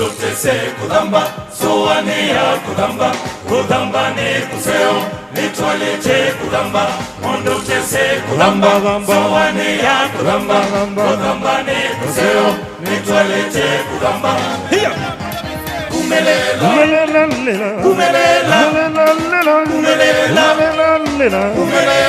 Mondo tese kudamba, soania kudamba, kudamba ne kuseo, nitwalete kudamba. Mondo tese kudamba, soania kudamba, kudamba ne kuseo, nitwalete kudamba. Kumelela, kumelela, kumelela, kumelela, kumelela, kumelela,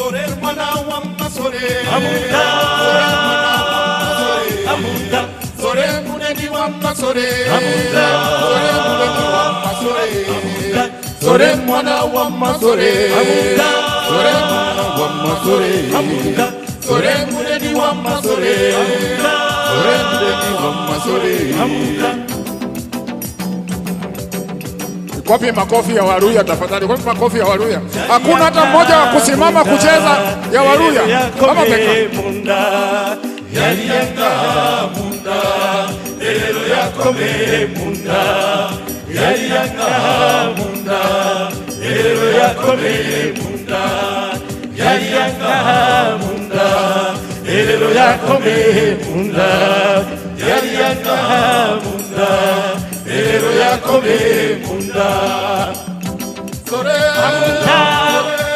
Sore mwana wa masore, sore mwana wa masore, sore muledi wa masore, sore muledi wa masore. Kopi makofi ya Waluya tafadhali, kopi makofi ya Waluya. Hakuna hata mmoja wa kusimama kucheza ya Waluya. Kama munda, yalianga munda, lelo yako me munda, yalianga munda, lelo yako me munda, yalianga munda, lelo yako me munda, yalianga munda, lelo yako me munda. Sore amunda,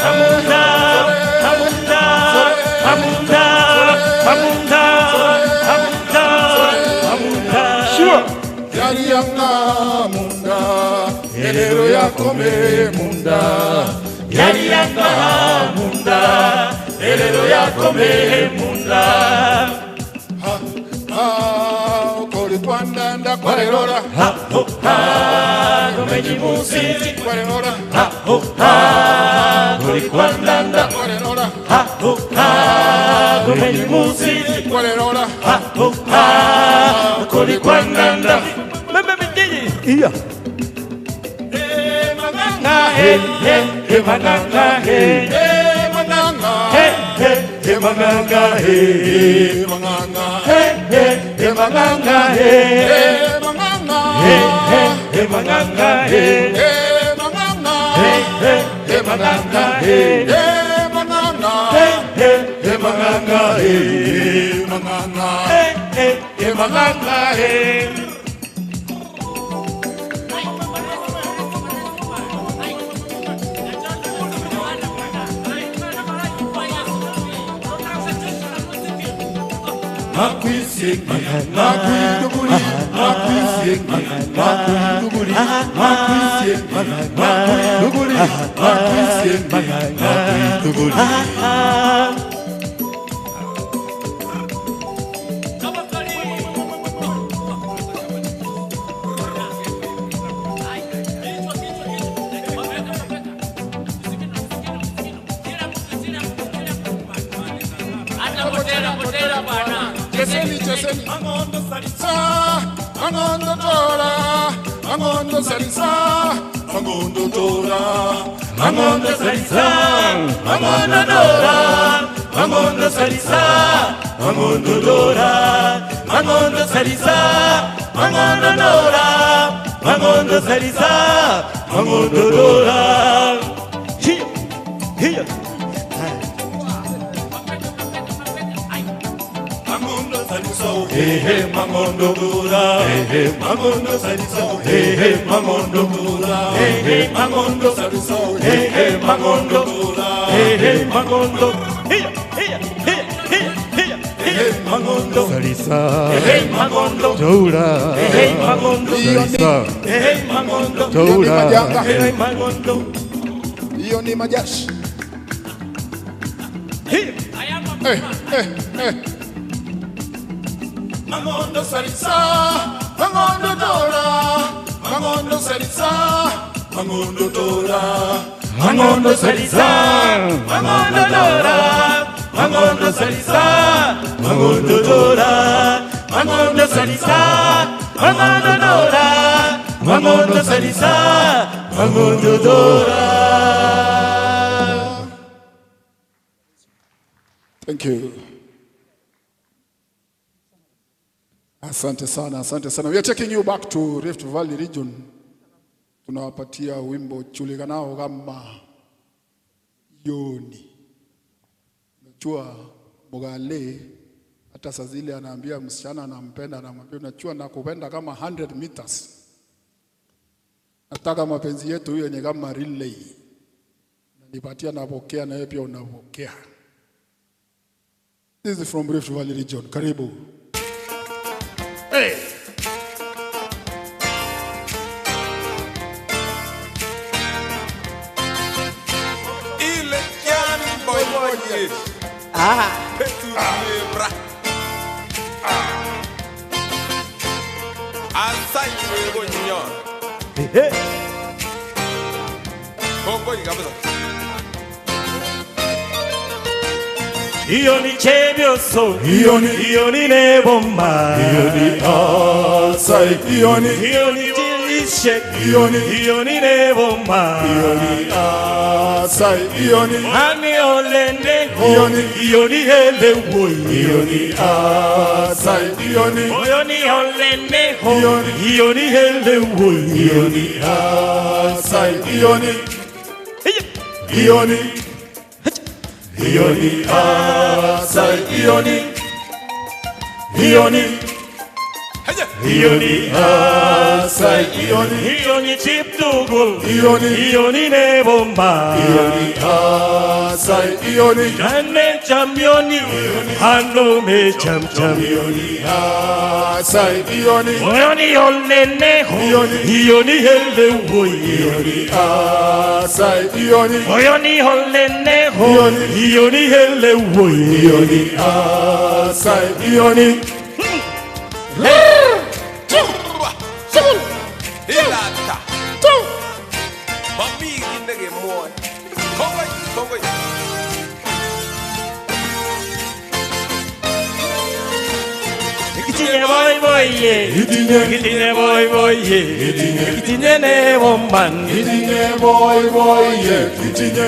amunda, amunda, amunda, amunda, amunda, amunda. Sure. Yalianga munda, lelo yako me munda, yalianga munda, lelo yako me munda. Kwanda kwarerora ha ho ha gomenyi musiti kwarerora ha ho ha goli kwanda kwarerora ha ho ha gomenyi musiti kwarerora ha ho ha goli kwanda meme mitiji iya manganga he manganga he manganga he manganga he manganga he manganga he manganga he manganga he manganga he manganga he manganga he manganga he manganga he. Makwisi, makwiduguri, makwisi, makwiduguri, makwisi, makwiduguri, makwisi, makwiduguri. Angondo salisa, angondo tora, angondo salisa, angondo tora, angondo salisa, angondo tora, angondo salisa, angondo tora, angondo salisa, angondo tora, angondo salisa, angondo tora. Here. Hey, mangondo dura, hey, mangondo saliso, hey, mangondo dura, hey, mangondo saliso, hey, mangondo dura, hey, mangondo, hey, mangondo salisa, hey, mangondo dura, hey, mangondo salisa, hey, mangondo dura, hey, mangondo. Iyo ni majashi. Hey. Mangondo salisa, mangondo dora, mangondo salisa, mangondo dora, Mangondo salisa, mangondo dora, mangondo salisa, mangondo dora, mangondo salisa, mangondo dora, mangondo salisa, mangondo dora. Thank you. Asante sana, asante sana. We are taking you back to Rift Valley region. Tunawapatia wimbo chulikanao kama Yoni. Unajua Mogale hata saa zile anaambia msichana anampenda, anamwambia unajua nakupenda kama 100 meters. Nataka mapenzi yetu hiyo yenye kama relay. Nipatia napokea na wewe pia unapokea. This is from Rift Valley region. Karibu. Hey. Ile jani boy. Petu libra. Asai wewe nyo. Bongo kabisa. Iyo ni chebioso, iyo ni nebomba, iyo ni asai, iyo ni chilishe, iyo ni nebomba, iyo ni asai, iyo ni ani olende, iyo ni elewo, iyo ni asai, iyo ni olende, iyo ni elewo, iyo ni asai, iyo ni Ioni asai Ioni asai Ioni chiptugul Ioni nebomba Ioni asai Ioni Jane championi Hano me cham Ioni asai Ioni olene Ioni hellewo Ioni asai Ioni olene Ioni hellewo Ioni asai Ioni Ilata. Mami gindege moy. Kongoy. Kitine boy ye. Kitine boy ye. Kitine ne bomban. Kitine boy ye.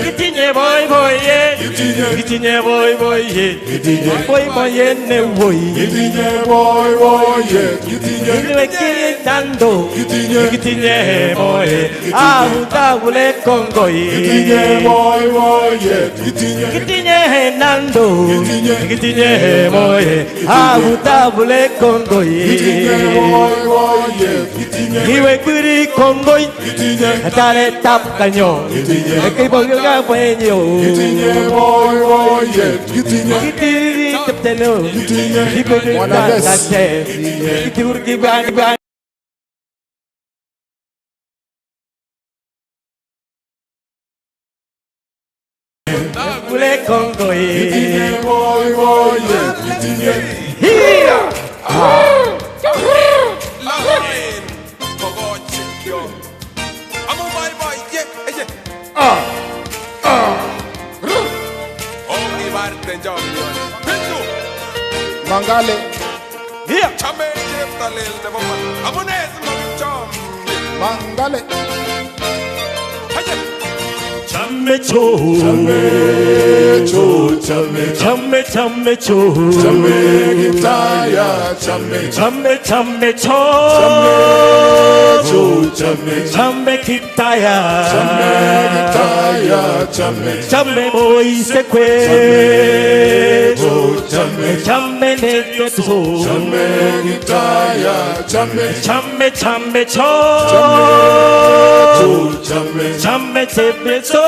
Kitine boy ye. Kitine boy ye. Boy ye ne boy. Kitine boy ye. Kitine kitando. Kitine boy. Ahutagule kongoy. Kitine boy ye. Kitine nando. Kitine boy. Ahutagule kongoy. Iwe kuri kongoy. Atare tap kanyo. Kay boga kwenyo. Kitiri taptelo. Kitiri taptelo. Kitiri bang. Kule kongoy. Here. Lain. Kogo chikyo. Amo boy ye. Ongi barte jamyon. Petu. Mangale. Here. Chame jeftalel ne bomba. Amones mo cham. Mangale. Chamme cho. Chamme Gitaya. Chamme kitaya. Chamme boy sekwe. Chamme negeto. Chamme cho. Chamme tebeto.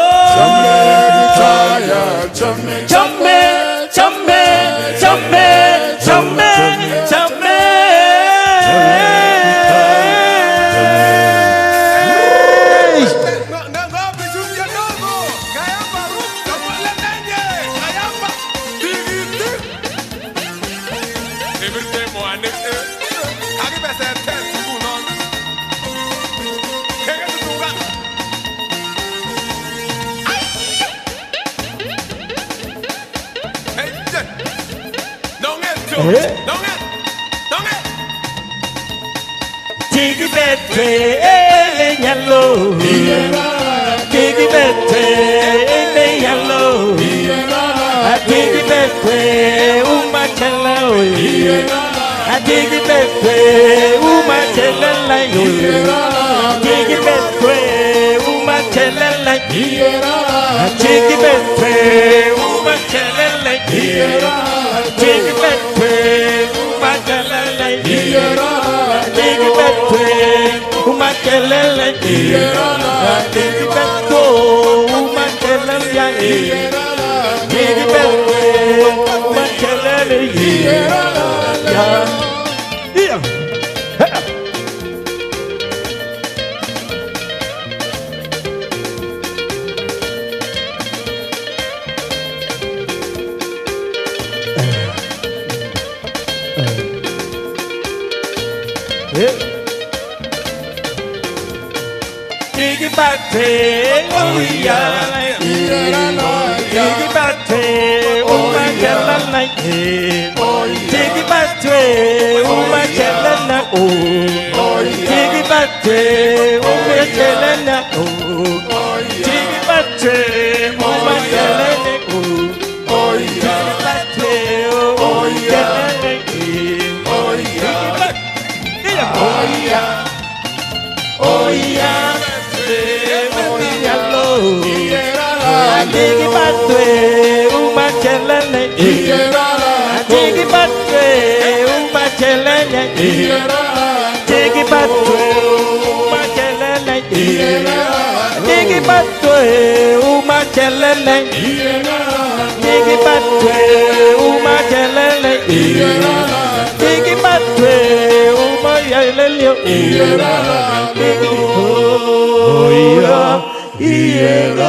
Tiki bete nyalo, tiki bete nyalo, tiki bete umachela, tiki bete umachela layo, tiki bete umachela layo, tiki bete umachela layo, tiki bete umachela layo. Tiki bete, umakelele, tiki beto, umakelele ya, tiki bete, umakelele ya. Tiki bate, oh yeah, tiki bate, oh my God, tiki bate, oh my God, oh, tiki bate, oh my God, oh, tiki bate, oh my God, oh, tiki bate, oh yeah, oh yeah, oh yeah. Tiki bate, umachelele, tiki bate, umachelele, tiki bate, umachelele, tiki bate, umachelele, tiki bate, umachelele, tiki bate, umayelele, oh yeah.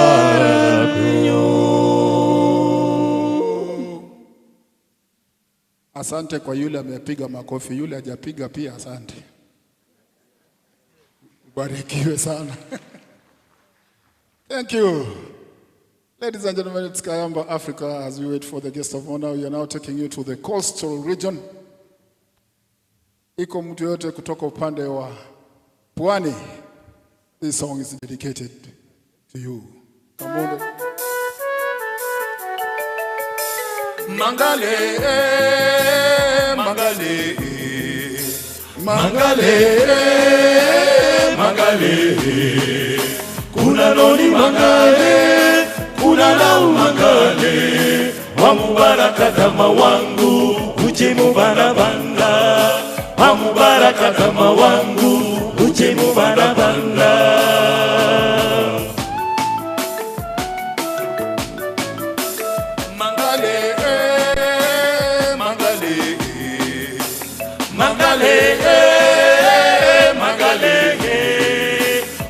Asante kwa yule amepiga makofi, yule hajapiga pia asante. Barikiwe sana. Thank you. Ladies and gentlemen, it's Kayamba Africa. As we wait for the guest of honor, we are now taking you to the coastal region. Iko mtu yote kutoka upande wa Pwani. This song is dedicated to you. Come on. Mangale, mangale, mangale, mangale. Kuna noni mangale, kuna lau mangale. Wa mubaraka kama wangu, uchimu bana banda. Wa mubaraka kama wangu, uchimu bana banda.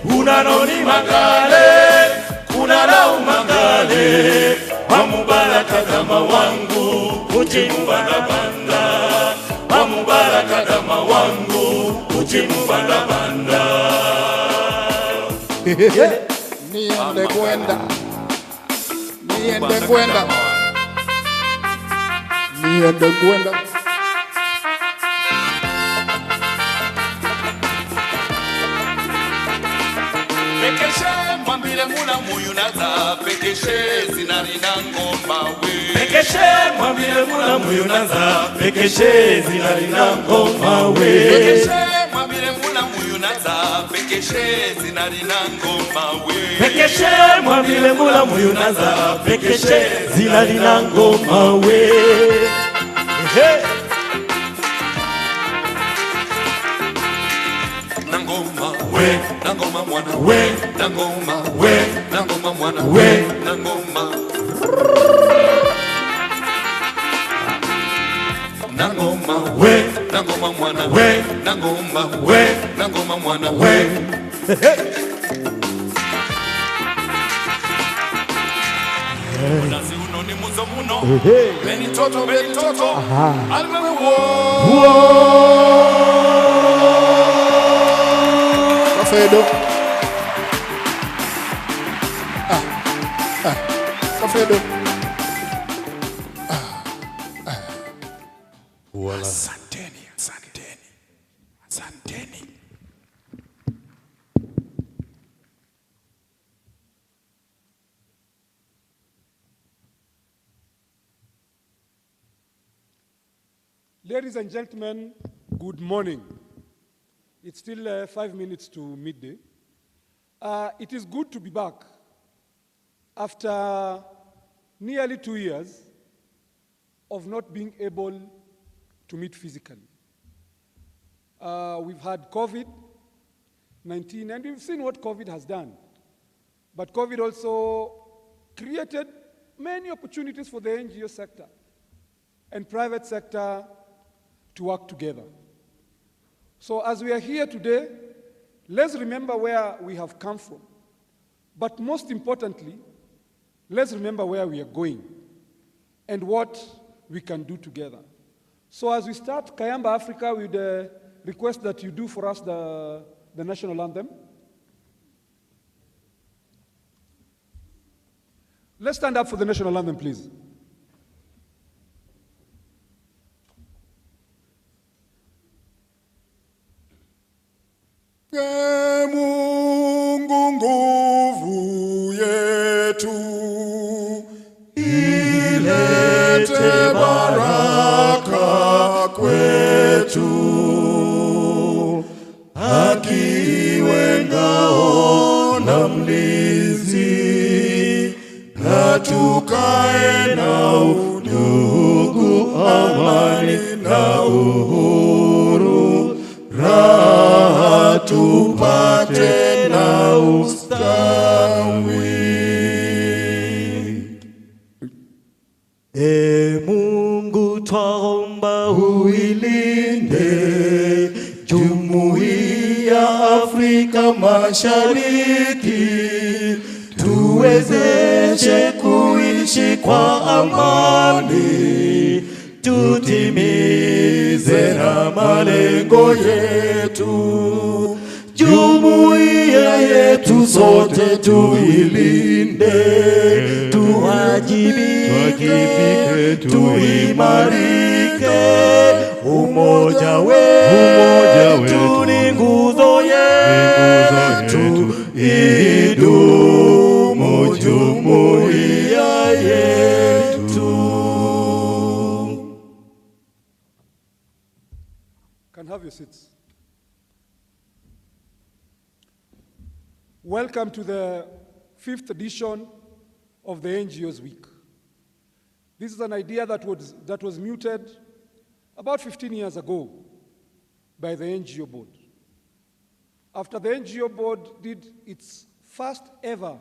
Unanoni magale, kunarau magale. Wa mubaraka kama wangu, uchimbana banda. Wa mubaraka kama wangu, uchimbana banda. Niende kwenda, niende kwenda, niende kwenda. Pekeshe mwambile muna muyunaza, pekeshe zinarina ngoma we. Pekeshe mwambile muna muyunaza, pekeshe zinarina ngoma we. Pekeshe mwambile muna muyunaza, pekeshe zinarina ngoma we. Pekeshe mwambile muna muyunaza, pekeshe zinarina ngoma we. Nangoma we, nangoma mwana we, nangoma we, nangoma mwana we, nangoma. Nangoma we, nangoma mwana we, nangoma we, nangoma mwana we. Nasi uno ni muzo muno, beni toto, alwewe wo. Kafedo. Kafedo. Ladies and gentlemen, good morning. It's still 5 minutes to midday. It is good to be back after nearly 2 years of not being able to meet physically. We've had COVID-19, and we've seen what COVID has done. But COVID also created many opportunities for the NGO sector and private sector to work together. So as we are here today, let's remember where we have come from. But most importantly, let's remember where we are going and what we can do together. So as we start Kayamba Africa, we would request that you do for us the national anthem. Let's stand up for the national anthem, please. Mungu nguvu yetu, ilete baraka kwetu, akiwe ngao na mlinzi, na tukae na udugu, amani na uhuru, raha tupate na ustawi. Mungu twaomba uilinde Jumuiya Afrika Mashariki, tuwezeshe kuishi kwa amani, tutimize na malengo yetu. Jumuiya yetu sote tuilinde, tuwajibike, tuimarike. Umoja wetu ni nguzo yetu, idumu jumuiya yetu. Can have your seats. Welcome to the 5th edition of the NGOs Week. This is an idea that was mooted about 15 years ago by the NGO board. After the NGO board did its first ever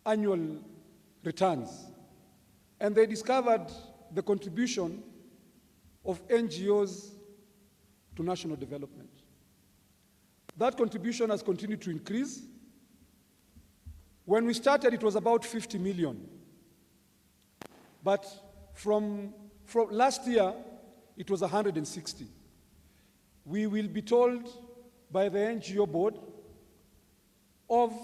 annual returns, and they discovered the contribution of NGOs to national development. That contribution has continued to increase. When we started, it was about 50 million. But from last year, it was 160. We will be told by the NGO board of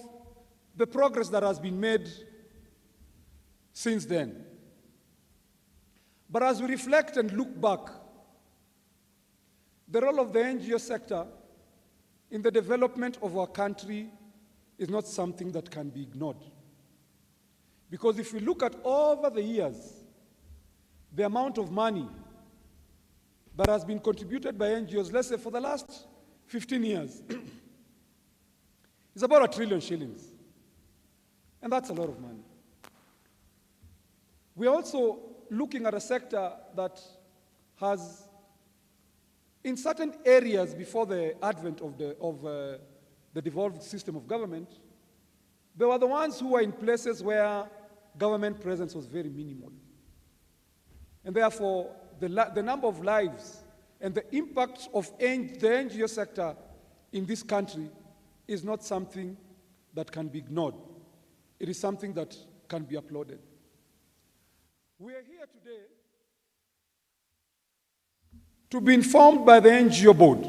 the progress that has been made since then. But as we reflect and look back, the role of the NGO sector in the development of our country is not something that can be ignored. Because if we look at over the years, the amount of money that has been contributed by NGOs, let's say for the last 15 years, is about 1 trillion shillings. And that's a lot of money. We're also looking at a sector that has, in certain areas before the advent of the devolved system of government, they were the ones who were in places where government presence was very minimal. And therefore, the number of lives and the impact of the NGO sector in this country is not something that can be ignored. It is something that can be applauded. We are here today to be informed by the NGO board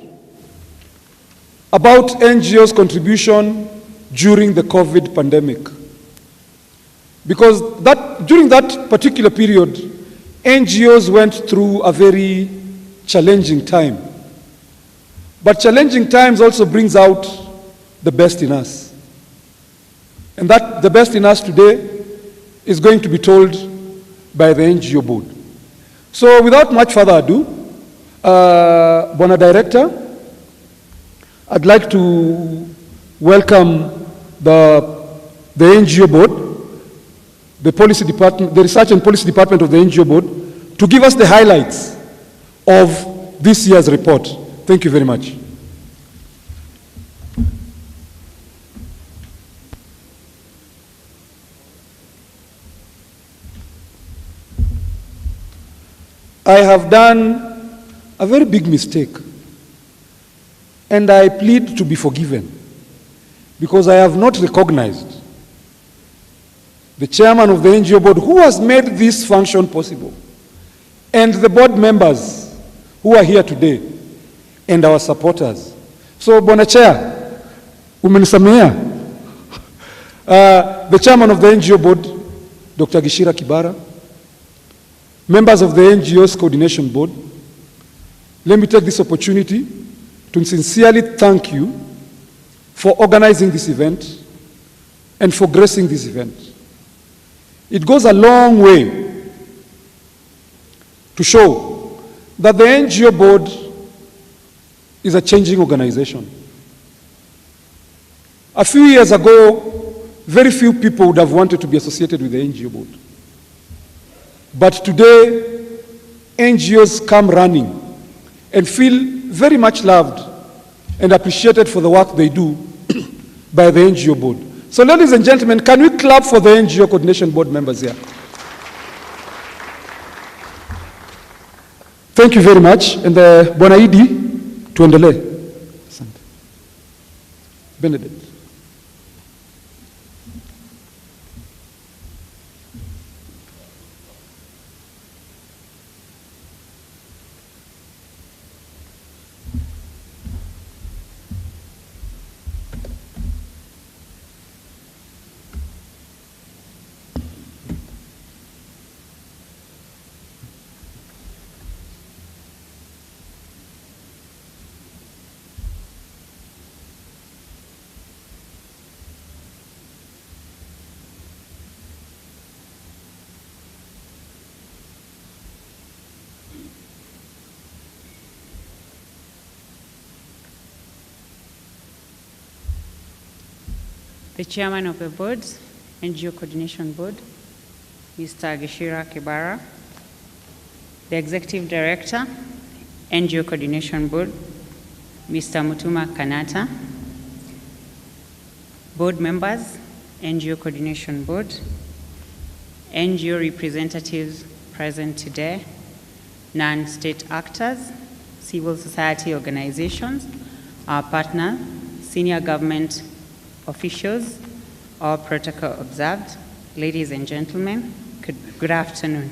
about NGOs' contribution during the COVID pandemic. Because during that particular period, NGOs went through a very challenging time. But challenging times also brings out the best in us. And that the best in us today is going to be told by the NGO board. So without much further ado, Bwana Director, I'd like to welcome the NGO board, the policy department, the research and policy department of the NGO board, to give us the highlights of this year's report. Thank you very much. I have done a very big mistake, and I plead to be forgiven, because I have not recognized the chairman of the NGO board who has made this function possible, and the board members who are here today, and our supporters. So, Bwana Chair, umenisamea. The chairman of the NGO board, Dr. Gishira Kibara, members of the NGOs Coordination Board, let me take this opportunity to sincerely thank you for organizing this event and for gracing this event. It goes a long way to show that the NGO board is a changing organization. A few years ago, very few people would have wanted to be associated with the NGO board. But today, NGOs come running and feel very much loved and appreciated for the work they do by the NGO board. So ladies and gentlemen, can we clap for the NGO Coordination Board members here? Thank you very much. And Bwana Idi, tuendelee. Asante. Benedict. The Chairman of the Board, NGO Coordination Board, Mr. Gishira Kibara, the Executive Director, NGO Coordination Board, Mr. Mutuma Kanata, Board members, NGO Coordination Board, NGO representatives present today, non-state actors, civil society organizations, our partner, senior government officials, all protocol observed, ladies and gentlemen, good afternoon.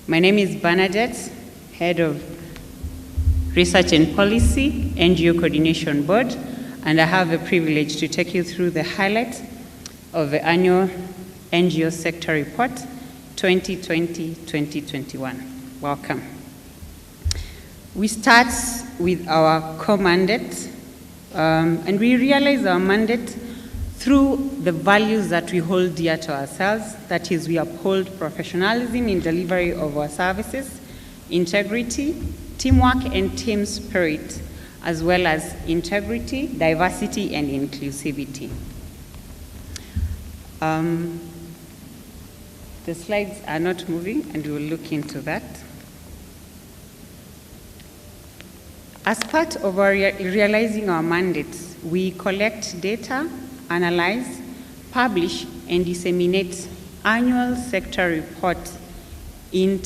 My name is Bernadette, Head of Research and Policy, NGO Coordination Board, and I have the privilege to take you through the highlights of the annual NGO Sector Report 2020-2021. Welcome. We start with our core mandate, and we realize our mandate through the values that we hold dear to ourselves. That is, we uphold professionalism in delivery of our services, integrity, teamwork and team spirit, as well as integrity, diversity, and inclusivity. The slides are not moving, and we'll look into that. As part of our realizing our mandates, we collect data, analyze, publish, and disseminate annual sector reports in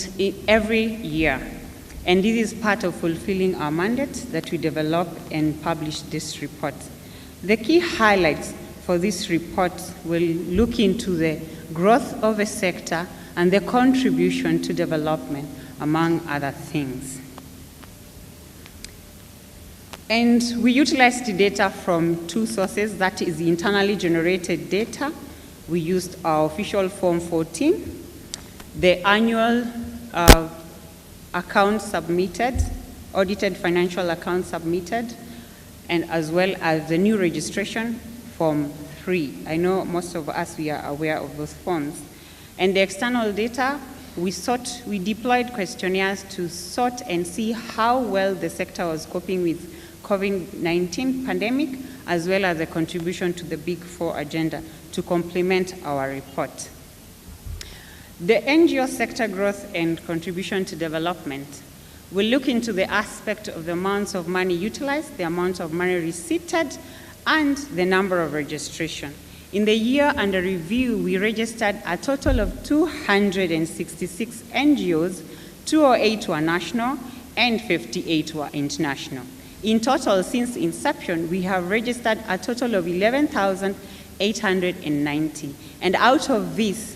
every year. And this is part of fulfilling our mandate that we develop and publish this report. The key highlights for this report will look into the growth of a sector and the contribution to development, among other things. And we utilized the data from two sources. That is the internally generated data. We used our official Form 14, the annual accounts submitted, audited financial accounts submitted, and as well as the new registration Form 3. I know most of us, we are aware of those forms. And the external data we deployed questionnaires to sort and see how well the sector was coping with COVID-19 pandemic, as well as a contribution to the Big Four agenda to complement our report. The NGO sector growth and contribution to development will look into the aspect of the amounts of money utilized, the amount of money receipted, and the number of registration. In the year under review, we registered a total of 266 NGOs, 208 were national, and 58 were international. In total, since inception, we have registered a total of 11,890, and out of this,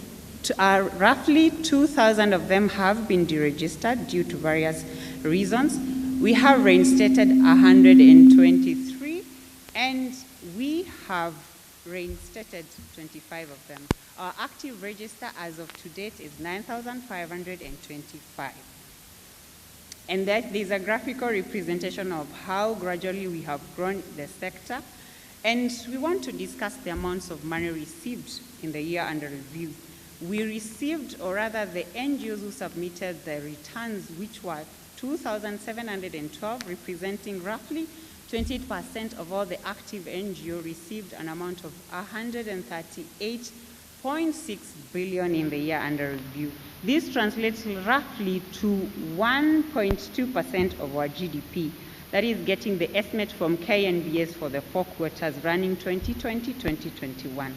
roughly 2,000 of them have been deregistered due to various reasons. We have reinstated 123, and we have reinstated 25 of them. Our active register as of to date is 9,525. And that there's a graphical representation of how gradually we have grown the sector. And we want to discuss the amounts of money received in the year under review. We received, or rather the NGOs who submitted the returns, which were 2,712, representing roughly 28% of all the active NGO, received an amount of 138.6 billion in the year under review. This translates roughly to 1.2% of our GDP. That is getting the estimate from KNBS for the 4 quarters running 2020-2021.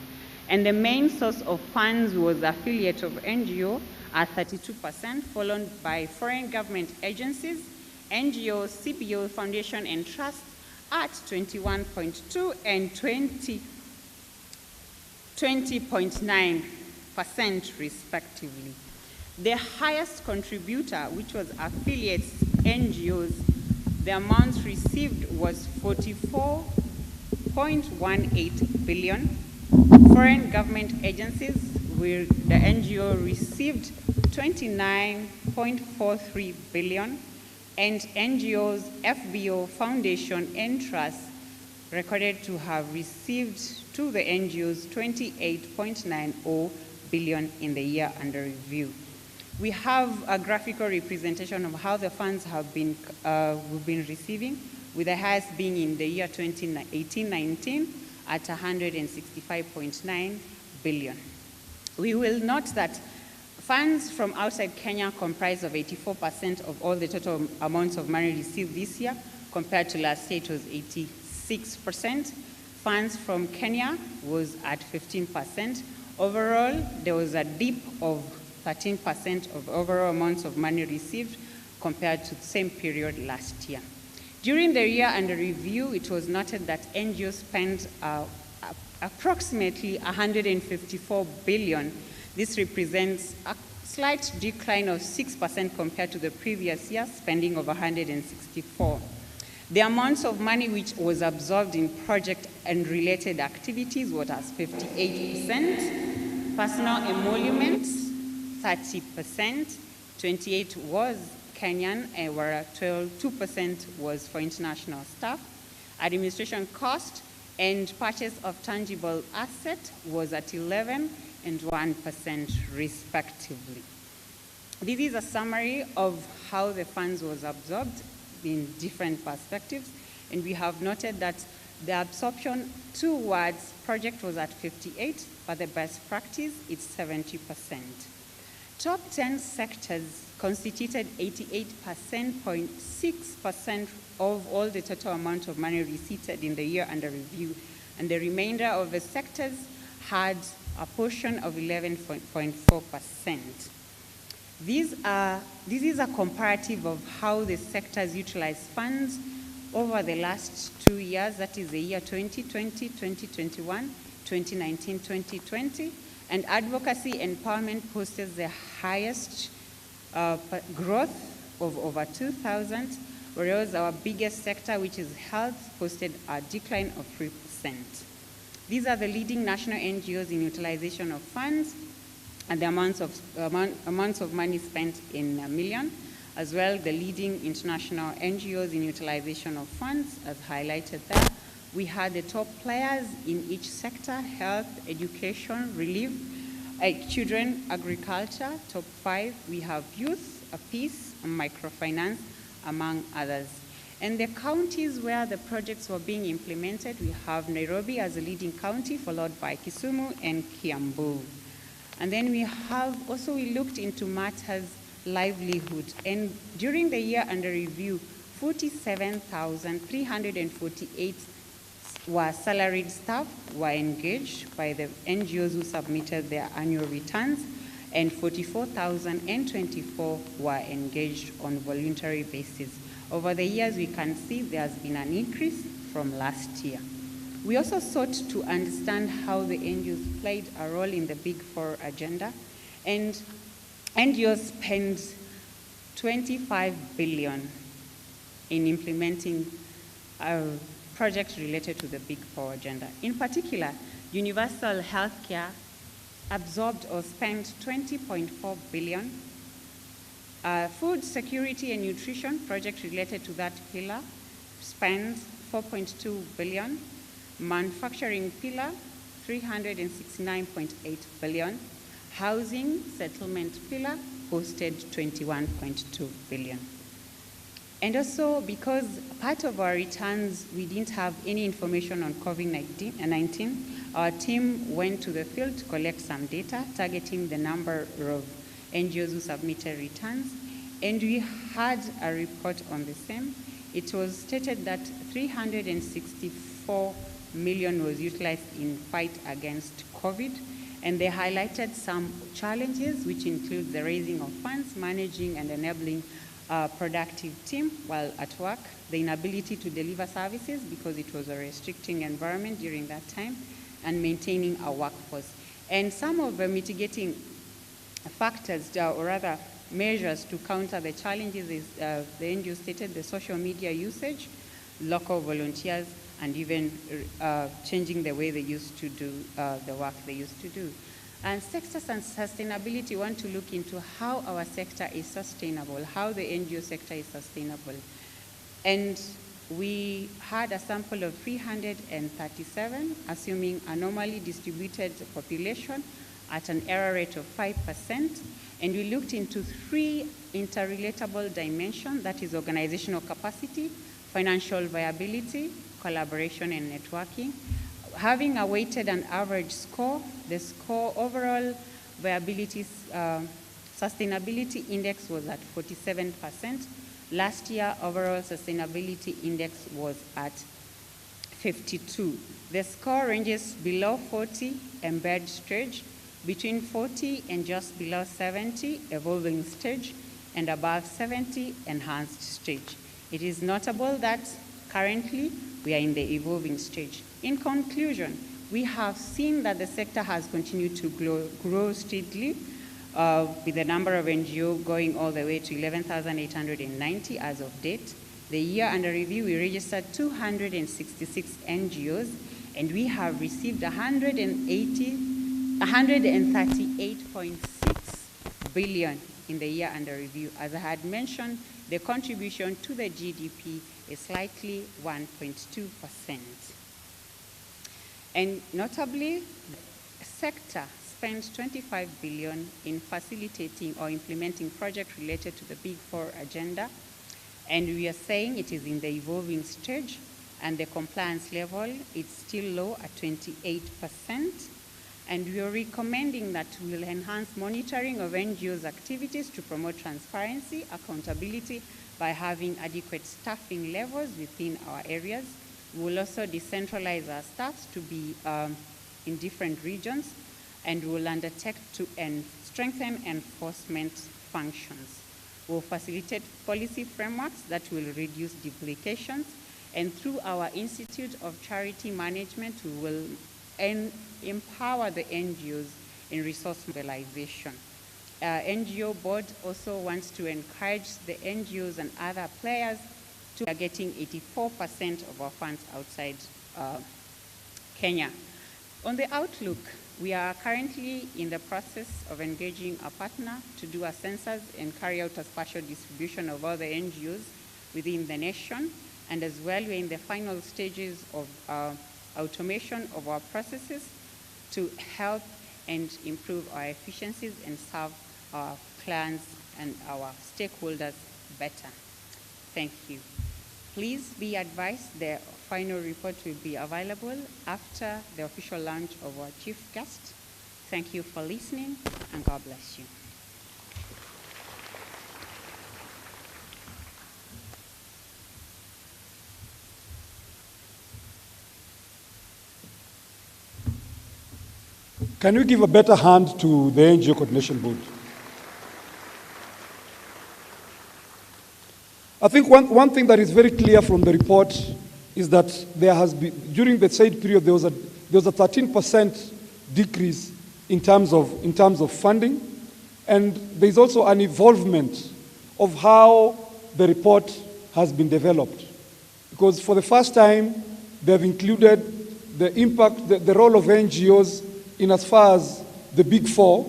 And the main source of funds was affiliate of NGO at 32%, followed by foreign government agencies, NGOs, CBO, foundation, and trust at 21.2 and 20.9% respectively. The highest contributor, which was affiliates NGOs, the amount received was 44.18 billion. Foreign government agencies, where the NGO received 29.43 billion, and NGOs, FBO, foundation, and trust recorded to have received to the NGOs 28.90 billion in the year under review. We have a graphical representation of how the funds have been we've been receiving, with the highest being in the year 2018-19 at 165.9 billion. We will note that funds from outside Kenya comprise of 84% of all the total amounts of money received this year, compared to last year it was 86%. Funds from Kenya was at 15%. Overall, there was a dip of 13% of overall amounts of money received compared to the same period last year. During the year under review, it was noted that NGOs spent approximately 154 billion. This represents a slight decline of 6% compared to the previous year, spending of 164. The amounts of money which was absorbed in project and related activities was at 58%, personal emoluments 30%, 28% was Kenyan, where 2% was for international staff. Administration cost and purchase of tangible asset was at 11% and 1% respectively. This is a summary of how the funds was absorbed in different perspectives, and we have noted that the absorption towards project was at 58%, but the best practice is 70%. Top 10 sectors constituted 88.6% of all the total amount of money received in the year under review, and the remainder of the sectors had a portion of 11.4%. This is a comparative of how the sectors utilize funds over the last 2 years, that is the year 2020, 2021, 2019, 2020, and advocacy empowerment posted the highest growth of over 2,000, whereas our biggest sector, which is health, posted a decline of 3%. These are the leading national NGOs in utilization of funds and the amounts of money spent in a million, as well the leading international NGOs in utilization of funds, as highlighted there. We had the top players in each sector: health, education, relief, children, agriculture, top 5. We have youth, peace, and microfinance, among others. And the counties where the projects were being implemented, we have Nairobi as a leading county, followed by Kisumu and Kiambu. And then we looked into matters livelihood. And during the year under review, 47,348 were salaried staff were engaged by the NGOs who submitted their annual returns, and 44,024 were engaged on voluntary basis. Over the years, we can see there's been an increase from last year. We also sought to understand how the NGOs played a role in the Big Four agenda, and NGOs spent 25 billion in implementing projects related to the Big Four agenda. In particular, universal healthcare absorbed or spent 20.4 billion. Food security and nutrition project related to that pillar spent 4.2 billion. Manufacturing pillar, 369.8 billion. Housing settlement pillar posted 21.2 billion. And also, because part of our returns, we didn't have any information on COVID-19, our team went to the field to collect some data, targeting the number of NGOs who submitted returns, and we had a report on the same. It was stated that 364 million was utilized in fight against COVID, and they highlighted some challenges, which include the raising of funds, managing and enabling a productive team while at work, the inability to deliver services because it was a restricting environment during that time, and maintaining a workforce. And some of the mitigating factors, or rather measures to counter the challenges is, the NGO stated, the social media usage, local volunteers, and even changing the way they used to do the work they used to do. And sectors and sustainability want to look into how our sector is sustainable, how the NGO sector is sustainable. And we had a sample of 337, assuming a normally distributed population at an error rate of 5%. And we looked into 3 interrelatable dimensions, that is organizational capacity, financial viability, collaboration and networking. Having a weighted and average score, the score overall viability sustainability index was at 47%. Last year, overall sustainability index was at 52. The score ranges below 40, embed stage, between 40 and just below 70, evolving stage, and above 70, enhanced stage. It is notable that currently we are in the evolving stage. In conclusion, we have seen that the sector has continued to grow steadily, with the number of NGOs going all the way to 11,890 as of date. The year under review, we registered 266 NGOs, and we have received 138.6 billion in the year under review. As I had mentioned, the contribution to the GDP is slightly 1.2%. And notably, the sector spent 25 billion in facilitating or implementing projects related to the Big Four agenda. And we are saying it is in the evolving stage, and the compliance level is still low at 28%. And we are recommending that we will enhance monitoring of NGOs' activities to promote transparency, accountability by having adequate staffing levels within our areas. We will also decentralize our staffs to be in different regions, and we will undertake to strengthen enforcement functions. We will facilitate policy frameworks that will reduce duplications, and through our Institute of Charity Management, we will empower the NGOs in resource mobilization. NGO board also wants to encourage the NGOs and other players to are getting 84% of our funds outside Kenya. On the outlook, we are currently in the process of engaging a partner to do a census and carry out a spatial distribution of all the NGOs within the nation, and as well we're in the final stages of automation of our processes to help and improve our efficiencies and serve our clients and our stakeholders better. Thank you. Please be advised the final report will be available after the official launch of our chief guest. Thank you for listening, and God bless you. Can we give a better hand to the NGO Coordination Board? I think one thing that is very clear from the report is that there has been, during the said period, there was a 13% decrease in terms of funding, and there is also an evolvement of how the report has been developed. Because for the first time, they have included the impact, the role of NGOs in as far as the Big Four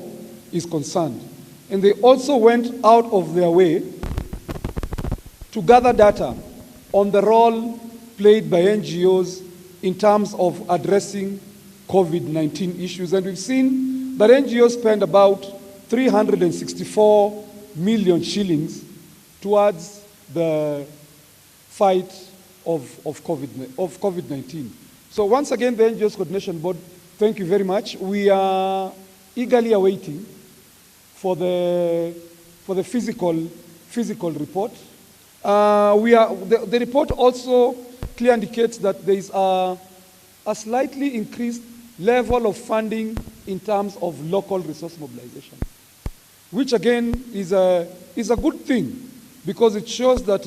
is concerned. And they also went out of their way to gather data on the role played by NGOs in terms of addressing COVID-19 issues. And we've seen that NGOs spend about 364 million shillings towards the fight of COVID-19. So once again, the NGOs Coordination Board, thank you very much. We are eagerly awaiting for the physical report. The report also clearly indicates that there is a slightly increased level of funding in terms of local resource mobilization, which again is a good thing, because it shows that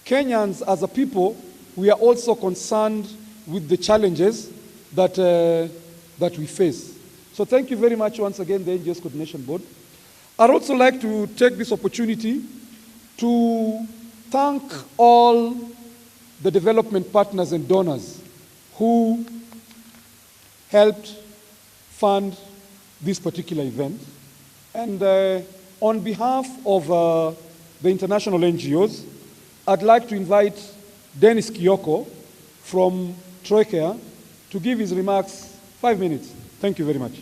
Kenyans as a people, we are also concerned with the challenges that we face. So thank you very much once again, the NGOs Coordination Board. I'd also like to take this opportunity to thank all the development partners and donors who helped fund this particular event. And on behalf of the international NGOs, I'd like to invite Dennis Kioko from Troika to give his remarks. 5 minutes. Thank you very much.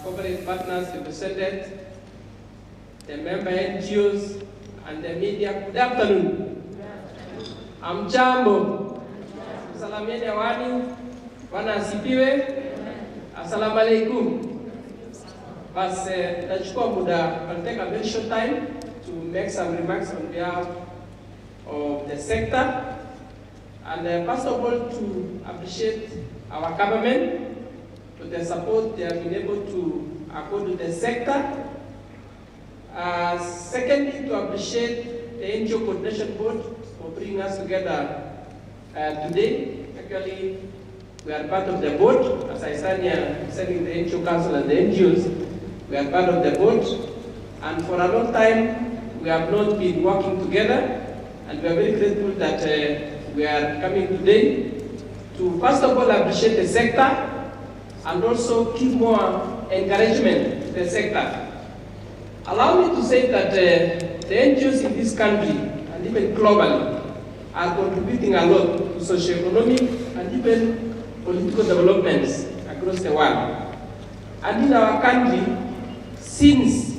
Corporate partners represented, the member NGOs, and the media. Good afternoon. I'm Jambo. Salamieni awani. Bwana asifiwe. Assalamu alaikum. But nachukua muda, I'll take a very short time to make some remarks on behalf of the sector. And first of all, to appreciate our government for the support they have been able to accord to the sector. Secondly, to appreciate the NGO Coordination Board for bringing us together today. Actually, we are part of the board. As I stand here representing the NGO Council and the NGOs, we are part of the board. And for a long time, we have not been working together. And we are very grateful that we are coming today to, first of all, appreciate the sector and also give more encouragement to the sector. Allow me to say that the NGOs in this country and even globally are contributing a lot to socio-economic and even political developments across the world. And in our country, since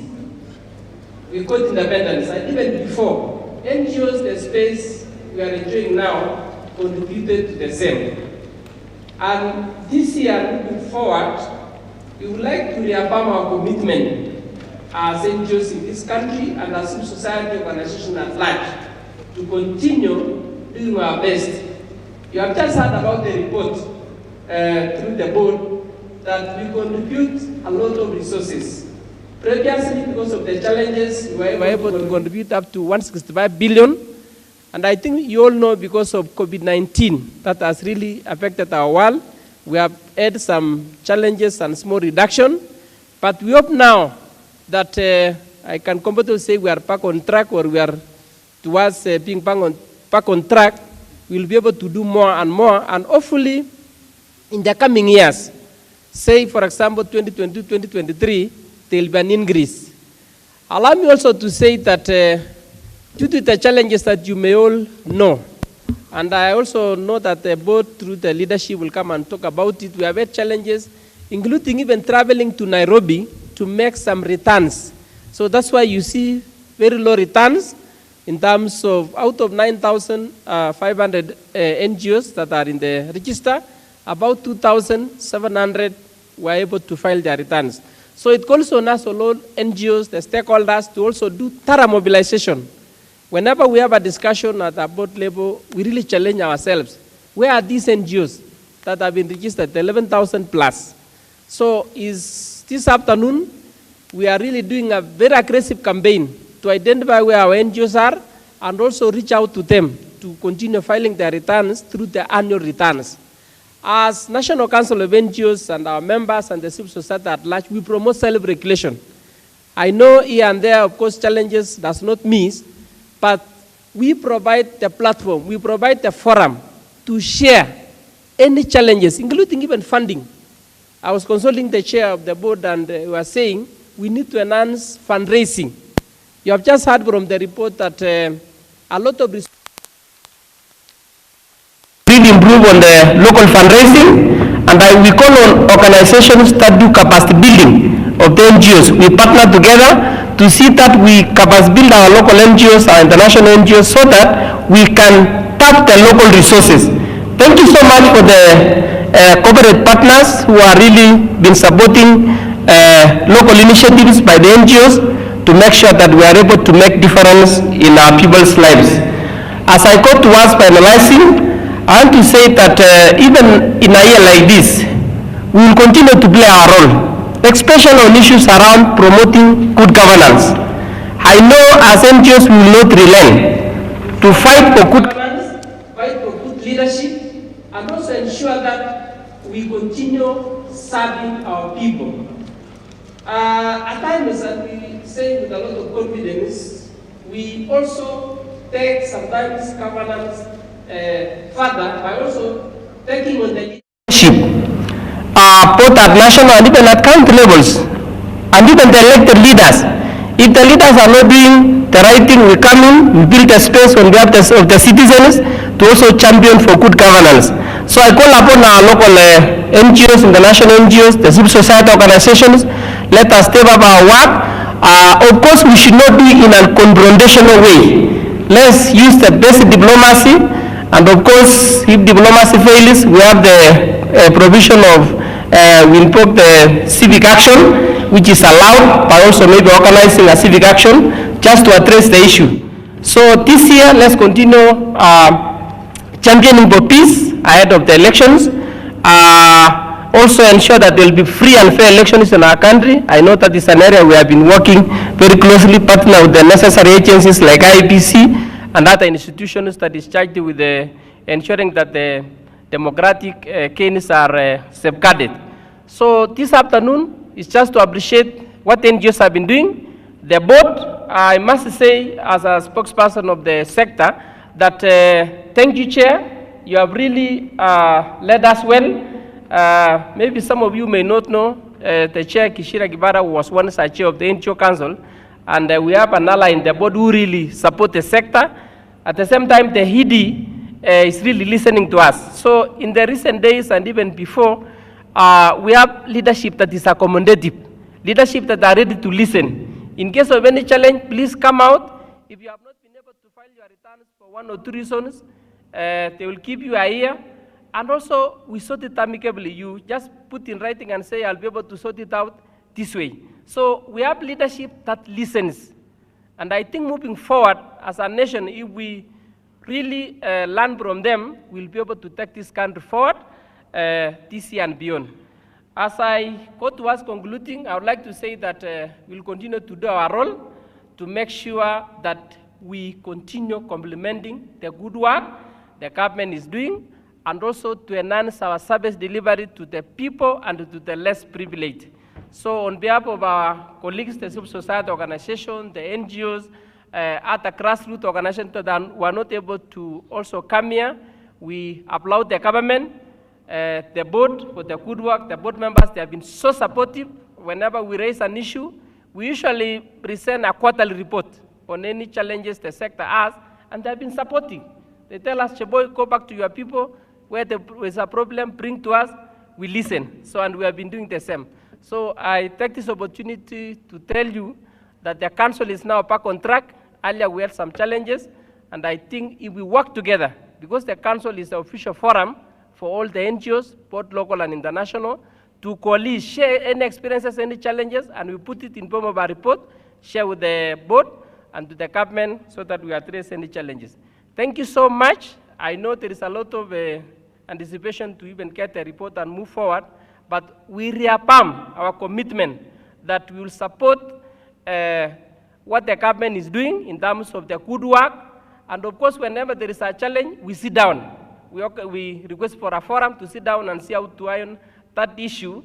we got independence and even before, NGOs, the space we are enjoying now, contributed to the same. And this year, moving forward, we would like to reaffirm our commitment as NGOs in this country and as civil society organizations at large to continue doing our best. You have just heard about the report through the board that we contribute a lot of resources. Previously, because of the challenges, we were able to contribute up to 165 billion. And I think you all know because of COVID-19 that has really affected our world. We have had some challenges and small reduction. But we hope now that I can comfortably say we are back on track, or we are towards being back on track. We'll be able to do more and more. And hopefully, in the coming years, say, for example, 2022, 2023, there will be an increase. Allow me also to say that due to the challenges that you may all know, and I also know that the board, through the leadership, will come and talk about it. We have had challenges, including even traveling to Nairobi to make some returns. So that's why you see very low returns in terms of out of 9,500 NGOs that are in the register, about 2,700 were able to file their returns. So it calls on us, all NGOs, the stakeholders, to also do thorough mobilization. Whenever we have a discussion at a board level, we really challenge ourselves. Where are these NGOs that have been registered, 11,000 plus? So this afternoon, we are really doing a very aggressive campaign to identify where our NGOs are and also reach out to them to continue filing their returns through their annual returns. As National Council of NGOs and our members and the civil society at large, we promote self-regulation. I know here and there, of course, challenges does not miss, but we provide the platform, we provide the forum to share any challenges, including even funding. I was consulting the chair of the board, and we were saying we need to enhance fundraising. You have just heard from the report that a lot of resources improve on the local fundraising, and we call on organizations that do capacity building of the NGOs. We partner together to see that we capacity build our local NGOs, our international NGOs, so that we can tap the local resources. Thank you so much for the corporate partners who are really been supporting local initiatives by the NGOs to make sure that we are able to make difference in our people's lives. As I go towards finalizing, I want to say that even in a year like this, we will continue to play our role, especially on issues around promoting good governance. I know as NGOs we will not relent to fight for good governance, fight for good leadership, and also ensure that we continue serving our people. At times, and we say with a lot of confidence, we also take sometimes governance further by also taking on the leadership, both at national and even at county levels, and even the elected leaders. If the leaders are not doing the right thing, we come in, we build a space on behalf of the citizens to also champion for good governance. So I call upon our local NGOs, international NGOs, the civil society organizations, let us step up our work. Of course, we should not do it in a confrontational way. Let's use the basic diplomacy. And of course, if diplomacy fails, we have the provision of, we invoke the civic action, which is allowed, but also maybe organizing a civic action just to address the issue. So this year, let's continue championing for peace ahead of the elections. Also ensure that there will be free and fair elections in our country. I know that is an area we have been working very closely, partner with the necessary agencies like IEBC and other institutions that is charged with ensuring that the democratic gains are safeguarded. So this afternoon is just to appreciate what NGOs have been doing. The board, I must say, as a spokesperson of the sector, that thank you, Chair. You have really led us well. Maybe some of you may not know, the Chair, Kishira Gibara, was once a chair of the NGO Council, and we have an ally in the board who really support the sector. At the same time, the HIDI is really listening to us. So in the recent days and even before, we have leadership that is accommodative, leadership that are ready to listen. In case of any challenge, please come out. If you have not been able to file your returns for one or two reasons, they will give you a year. and also we sort it amicably. You just put in writing and say, I'll be able to sort it out this way. So we have leadership that listens. And I think moving forward as a nation, if we really learn from them, we'll be able to take this country forward this year and beyond. As I go towards concluding, I would like to say that we'll continue to do our role to make sure that we continue complementing the good work the government is doing, and also to enhance our service delivery to the people and to the less privileged. So on behalf of our colleagues, the civil society organizations, the NGOs, other grassroots organizations that were not able to also come here, we applaud the government, the board for the good work. The board members, they have been so supportive. Whenever we raise an issue, we usually present a quarterly report on any challenges the sector has, and they have been supporting. They tell us, Cheboy, go back to your people, where there is a problem, bring to us, we listen. So, and we have been doing the same. So I take this opportunity to tell you that the council is now back on track. Earlier we had some challenges, and I think if we work together, because the council is the official forum for all the NGOs, both local and international, to coalesce, share any experiences, any challenges, and we put it in form of a report, share with the board and to the government so that we address any challenges. Thank you so much. I know there is a lot of anticipation to even get a report and move forward, but we reaffirm our commitment that we will support what the government is doing in terms of the good work. And of course, whenever there is a challenge, we sit down. We request for a forum to sit down and see how to iron that issue.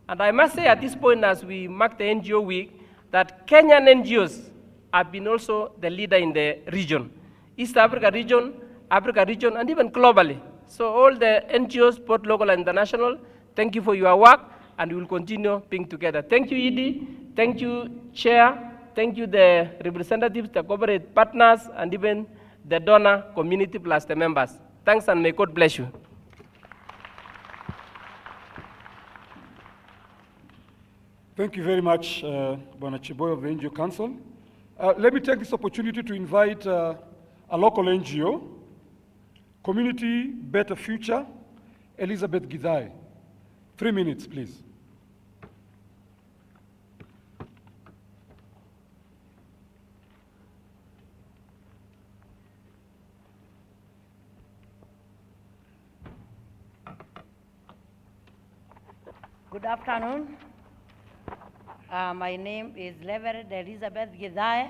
And I must say at this point, as we mark the NGO week, that Kenyan NGOs have been also the leader in the region. East Africa region, and even globally. So all the NGOs, both local and international, thank you for your work, and we will continue being together. Thank you, Edie. Thank you, Chair. Thank you, the representatives, the corporate partners, and even the donor community plus the members. Thanks, and may God bless you. Thank you very much, Bwana Cheboy of the NGO Council. Let me take this opportunity to invite a local NGO, Community Better Future, Elizabeth Githai. 3 minutes, please. Good afternoon. My name is Reverend Elizabeth Githai.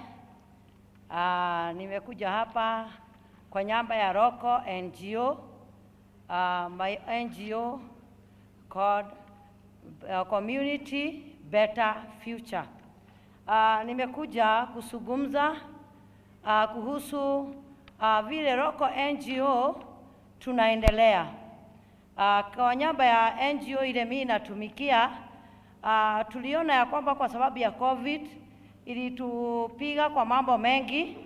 Nimekuja hapa kwa niaba ya Roko NGO, my NGO called Community Better Future. Nimekuja kuzungumza kuhusu vile Roko NGO tunaendelea. Kwa niaba ya NGO ile mimi natumikia, tuliona ya kwamba kwa sababu ya COVID ilitupiga kwa mambo mengi.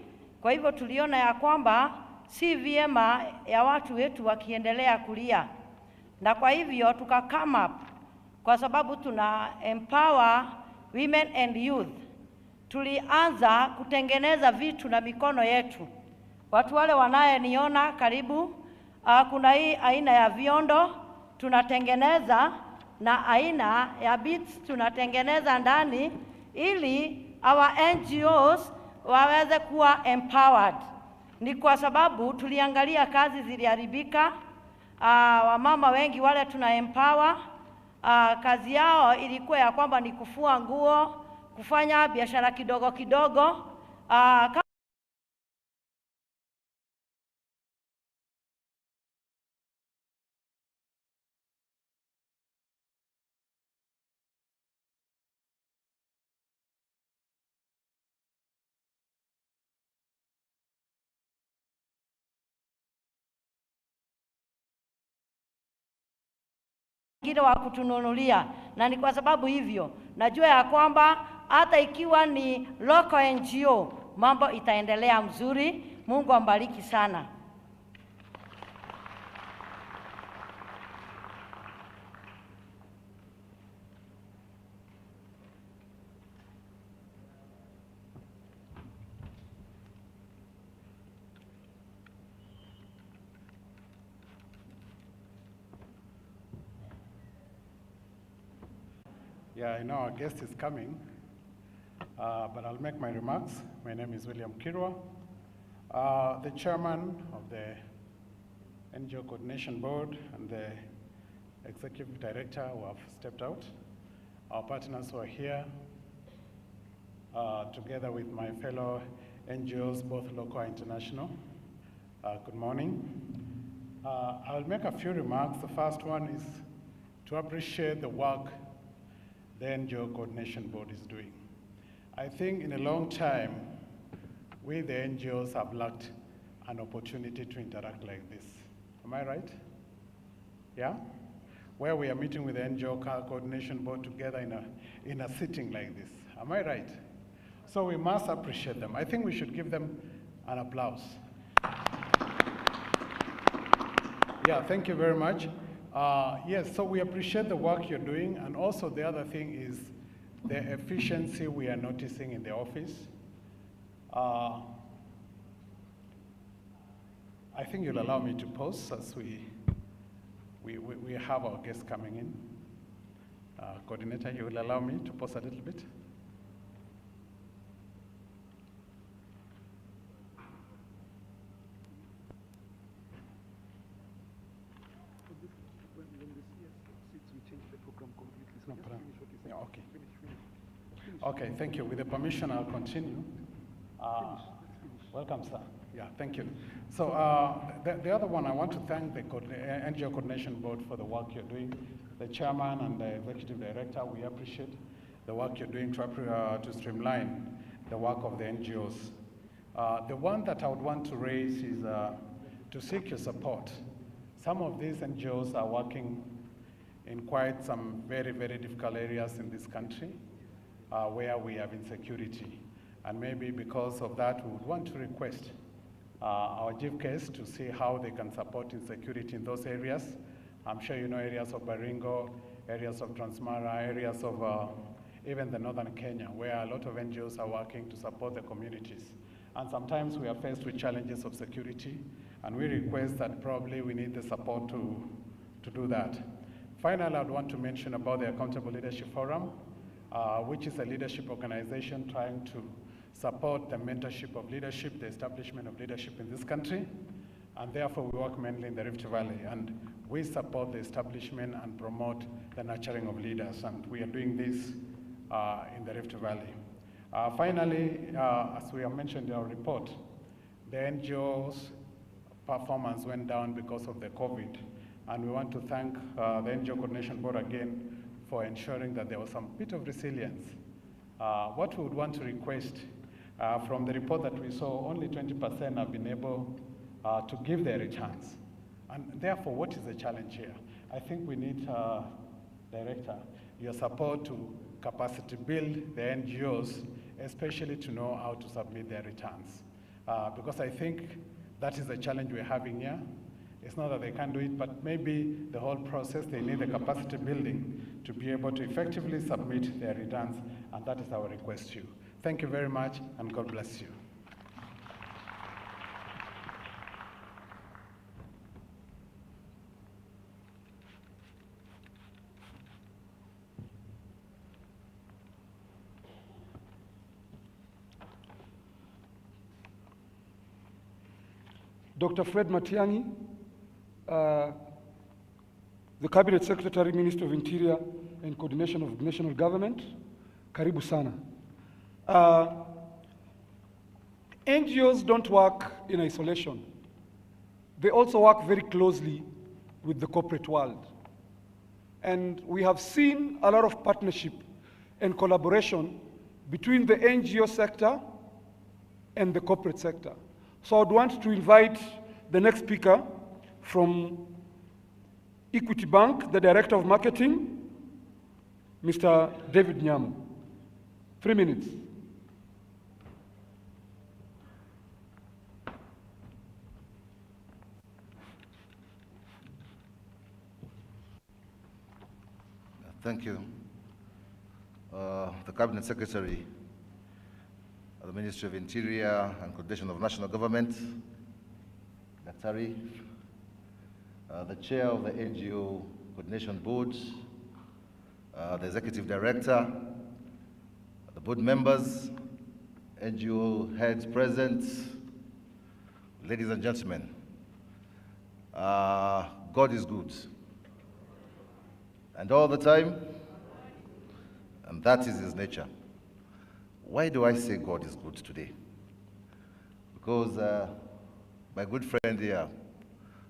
Kwa hivyo tuliona ya kwamba si vyema ya watu wetu wakiendelea kulia. Na kwa hivyo tuka come up, kwa sababu tuna empower women and youth. Tulianza kutengeneza vitu na mikono yetu. Watu wale wanayeniona karibu, kuna hii aina ya viondo tunatengeneza na aina ya beads tunatengeneza ndani ili our NGOs waweze kuwa empowered. Ni kwa sababu tuliangalia kazi ziliharibika, wamama wengi wale tuna empower, kazi yao ilikuwa ya kwamba ni kufua nguo, kufanya biashara kidogo kidogo, wengine wa kutununulia. Na ni kwa sababu hivyo najua ya kwamba hata ikiwa ni local NGO mambo itaendelea mzuri. Mungu ambariki sana. Yeah, I know our guest is coming, but I'll make my remarks. My name is William Kirwa, the chairman of the NGO Coordination Board and the executive director who have stepped out, our partners who are here, together with my fellow NGOs, both local and international. Good morning. I'll make a few remarks. The first one is to appreciate the work the NGO Coordination Board is doing. I think in a long time, we the NGOs have lacked an opportunity to interact like this. Am I right? Yeah? Where we are meeting with the NGO Coordination Board together in a sitting like this. Am I right? So we must appreciate them. I think we should give them an applause. Yeah, thank you very much. Yes, so we appreciate the work you're doing, and also the other thing is the efficiency we are noticing in the office. I think you'll allow me to pause as we have our guests coming in. Coordinator, you will allow me to pause a little bit? Okay, thank you. With the permission, I'll continue. Welcome, sir. Yeah, thank you. So the other one, I want to thank the NGO Coordination Board for the work you're doing. The chairman and the executive director, we appreciate the work you're doing to streamline the work of the NGOs. The one that I would want to raise is to seek your support. Some of these NGOs are working in quite some very, very difficult areas in this country where we have insecurity. And maybe because of that, we would want to request our GFCAs to see how they can support insecurity in those areas. I'm sure you know areas of Baringo, areas of Transmara, areas of even the northern Kenya, where a lot of NGOs are working to support the communities. And sometimes we are faced with challenges of security, and we request that probably we need the support to do that. Finally, I'd want to mention about the Accountable Leadership Forum, which is a leadership organization trying to support the mentorship of leadership, the establishment of leadership in this country, and therefore we work mainly in the Rift Valley, and we support the establishment and promote the nurturing of leaders, and we are doing this in the Rift Valley. Finally, as we have mentioned in our report, the NGO's performance went down because of the COVID, and we want to thank the NGO Coordination Board again for ensuring that there was some bit of resilience. What we would want to request from the report that we saw, only 20% have been able to give their returns. And therefore, what is the challenge here? I think we need, Director, your support to capacity build the NGOs, especially to know how to submit their returns. Because I think that is the challenge we're having here. It's not that they can't do it, but maybe the whole process, they need the capacity building to be able to effectively submit their returns, and that is our request to you. Thank you very much, and God bless you. Dr. Fred Matiang'i, the Cabinet Secretary, Minister of Interior and Coordination of National Government, karibu sana. NGOs don't work in isolation. They also work very closely with the corporate world. And we have seen a lot of partnership and collaboration between the NGO sector and the corporate sector. So I'd want to invite the next speaker from Equity Bank, the Director of Marketing, Mr. David Nyamu. 3 minutes. Thank you. The Cabinet Secretary of the Ministry of Interior and Coordination of National Government, Daktari, the Chair of the NGO Coordination Board, the executive director, the board members, NGO heads present, ladies and gentlemen, God is good. And all the time, and that is his nature. Why do I say God is good today? Because my good friend here,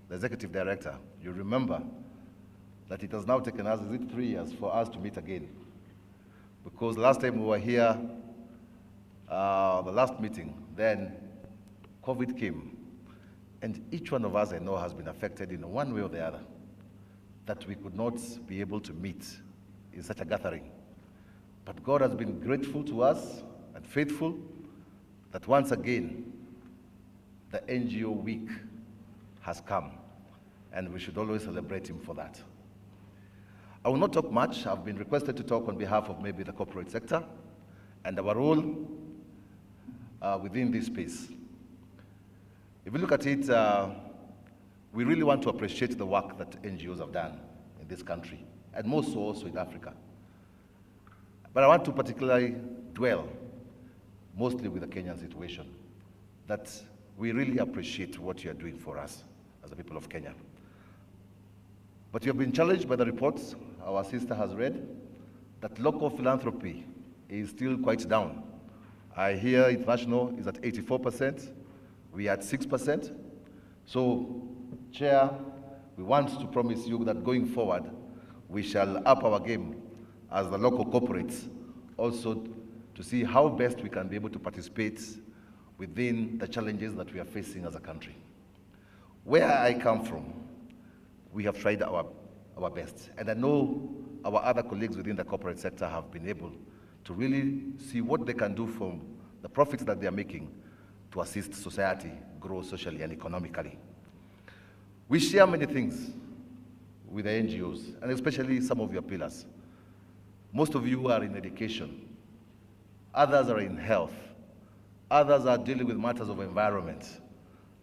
the executive director, you remember that it has now taken us, is it 3 years, for us to meet again? Because last time we were here, the last meeting, then COVID came. And each one of us, I know, has been affected in one way or the other, that we could not be able to meet in such a gathering. But God has been grateful to us and faithful that once again, the NGO week has come, and we should always celebrate him for that. I will not talk much. I've been requested to talk on behalf of maybe the corporate sector and our role within this space. If we look at it, we really want to appreciate the work that NGOs have done in this country, and more so also in Africa. But I want to particularly dwell mostly with the Kenyan situation, that we really appreciate what you are doing for us as the people of Kenya. But you have been challenged by the reports our sister has read, that local philanthropy is still quite down. I hear international is at 84%, we are at 6%. So, Chair, we want to promise you that going forward, we shall up our game as the local corporates, also to see how best we can be able to participate within the challenges that we are facing as a country. Where I come from, we have tried our best. And I know our other colleagues within the corporate sector have been able to really see what they can do from the profits that they are making to assist society grow socially and economically. We share many things with the NGOs, and especially some of your pillars. Most of you are in education. Others are in health. Others are dealing with matters of environment.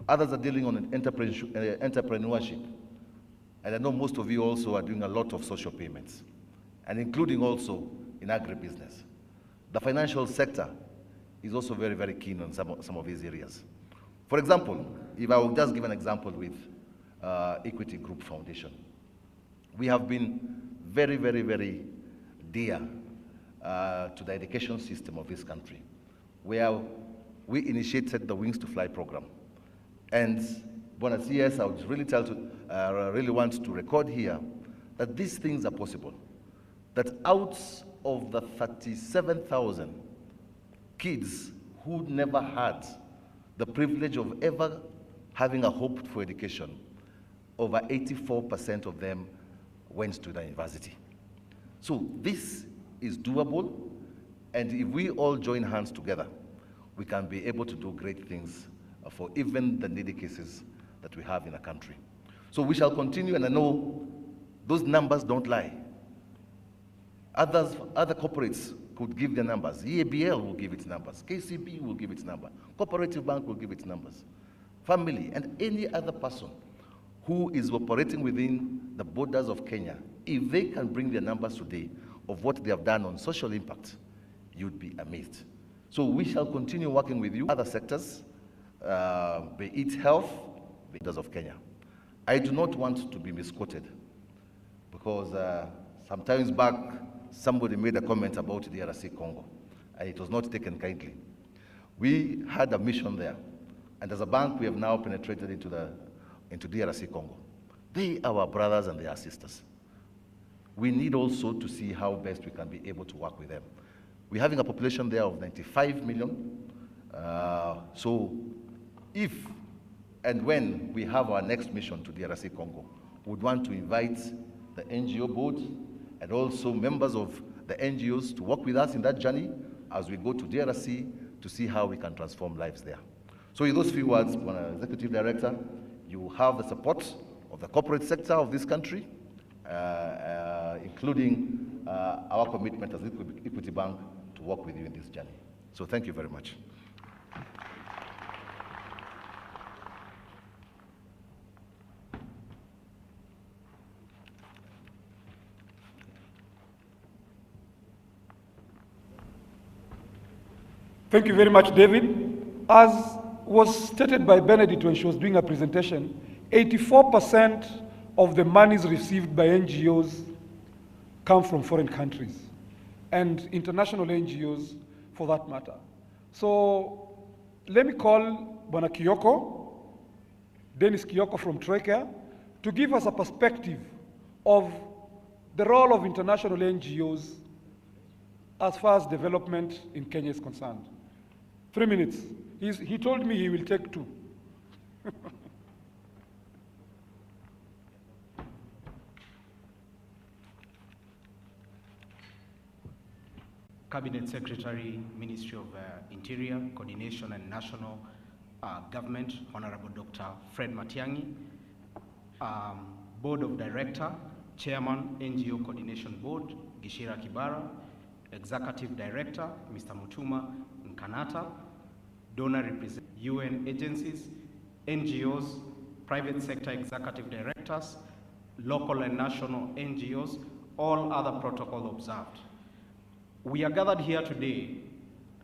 Others are dealing on entrepreneurship. And I know most of you also are doing a lot of social payments, and including also in agribusiness. The financial sector is also very, very keen on some of these areas. For example, if I will just give an example with Equity Group Foundation. We have been very, very, very dear to the education system of this country, where we initiated the Wings to Fly program. And Bona CS, I would really really want to record here that these things are possible. That out of the 37,000 kids who never had the privilege of ever having a hope for education, over 84% of them went to the university. So this is doable, and if we all join hands together, we can be able to do great things for even the needy cases that we have in the country. So we shall continue, and I know those numbers don't lie. Other corporates could give their numbers. EABL will give its numbers. KCB will give its number. Cooperative Bank will give its numbers. Family and any other person who is operating within the borders of Kenya, if they can bring their numbers today of what they have done on social impact, you'd be amazed. So we shall continue working with you, other sectors, be it health, the borders of Kenya. I do not want to be misquoted, because sometimes back, somebody made a comment about the DRC Congo, and it was not taken kindly. We had a mission there, and as a bank, we have now penetrated into DRC Congo. They are our brothers and they are sisters. We need also to see how best we can be able to work with them. We're having a population there of 95 million. So if and when we have our next mission to DRC Congo, we would want to invite the NGO board and also members of the NGOs to work with us in that journey as we go to DRC to see how we can transform lives there. So in those few words, Executive Director, you have the support of the corporate sector of this country, including our commitment as Equity Bank to work with you in this journey. So thank you very much. Thank you very much, David. As was stated by Benedict when she was doing her presentation, 84% of the monies received by NGOs come from foreign countries, and international NGOs for that matter. So let me call Bwana Kioko, Dennis Kioko from Troika, to give us a perspective of the role of international NGOs as far as development in Kenya is concerned. 3 minutes. He told me he will take 2. Cabinet Secretary, Ministry of Interior, Coordination and National Government, Honorable Dr. Fred Matiang'i, Board of Director, Chairman, NGO Coordination Board, Gishira Kibara, Executive Director, Mr. Mutuma Nkanata, donor representatives, UN agencies, NGOs, private sector executive directors, local and national NGOs, all other protocol observed. We are gathered here today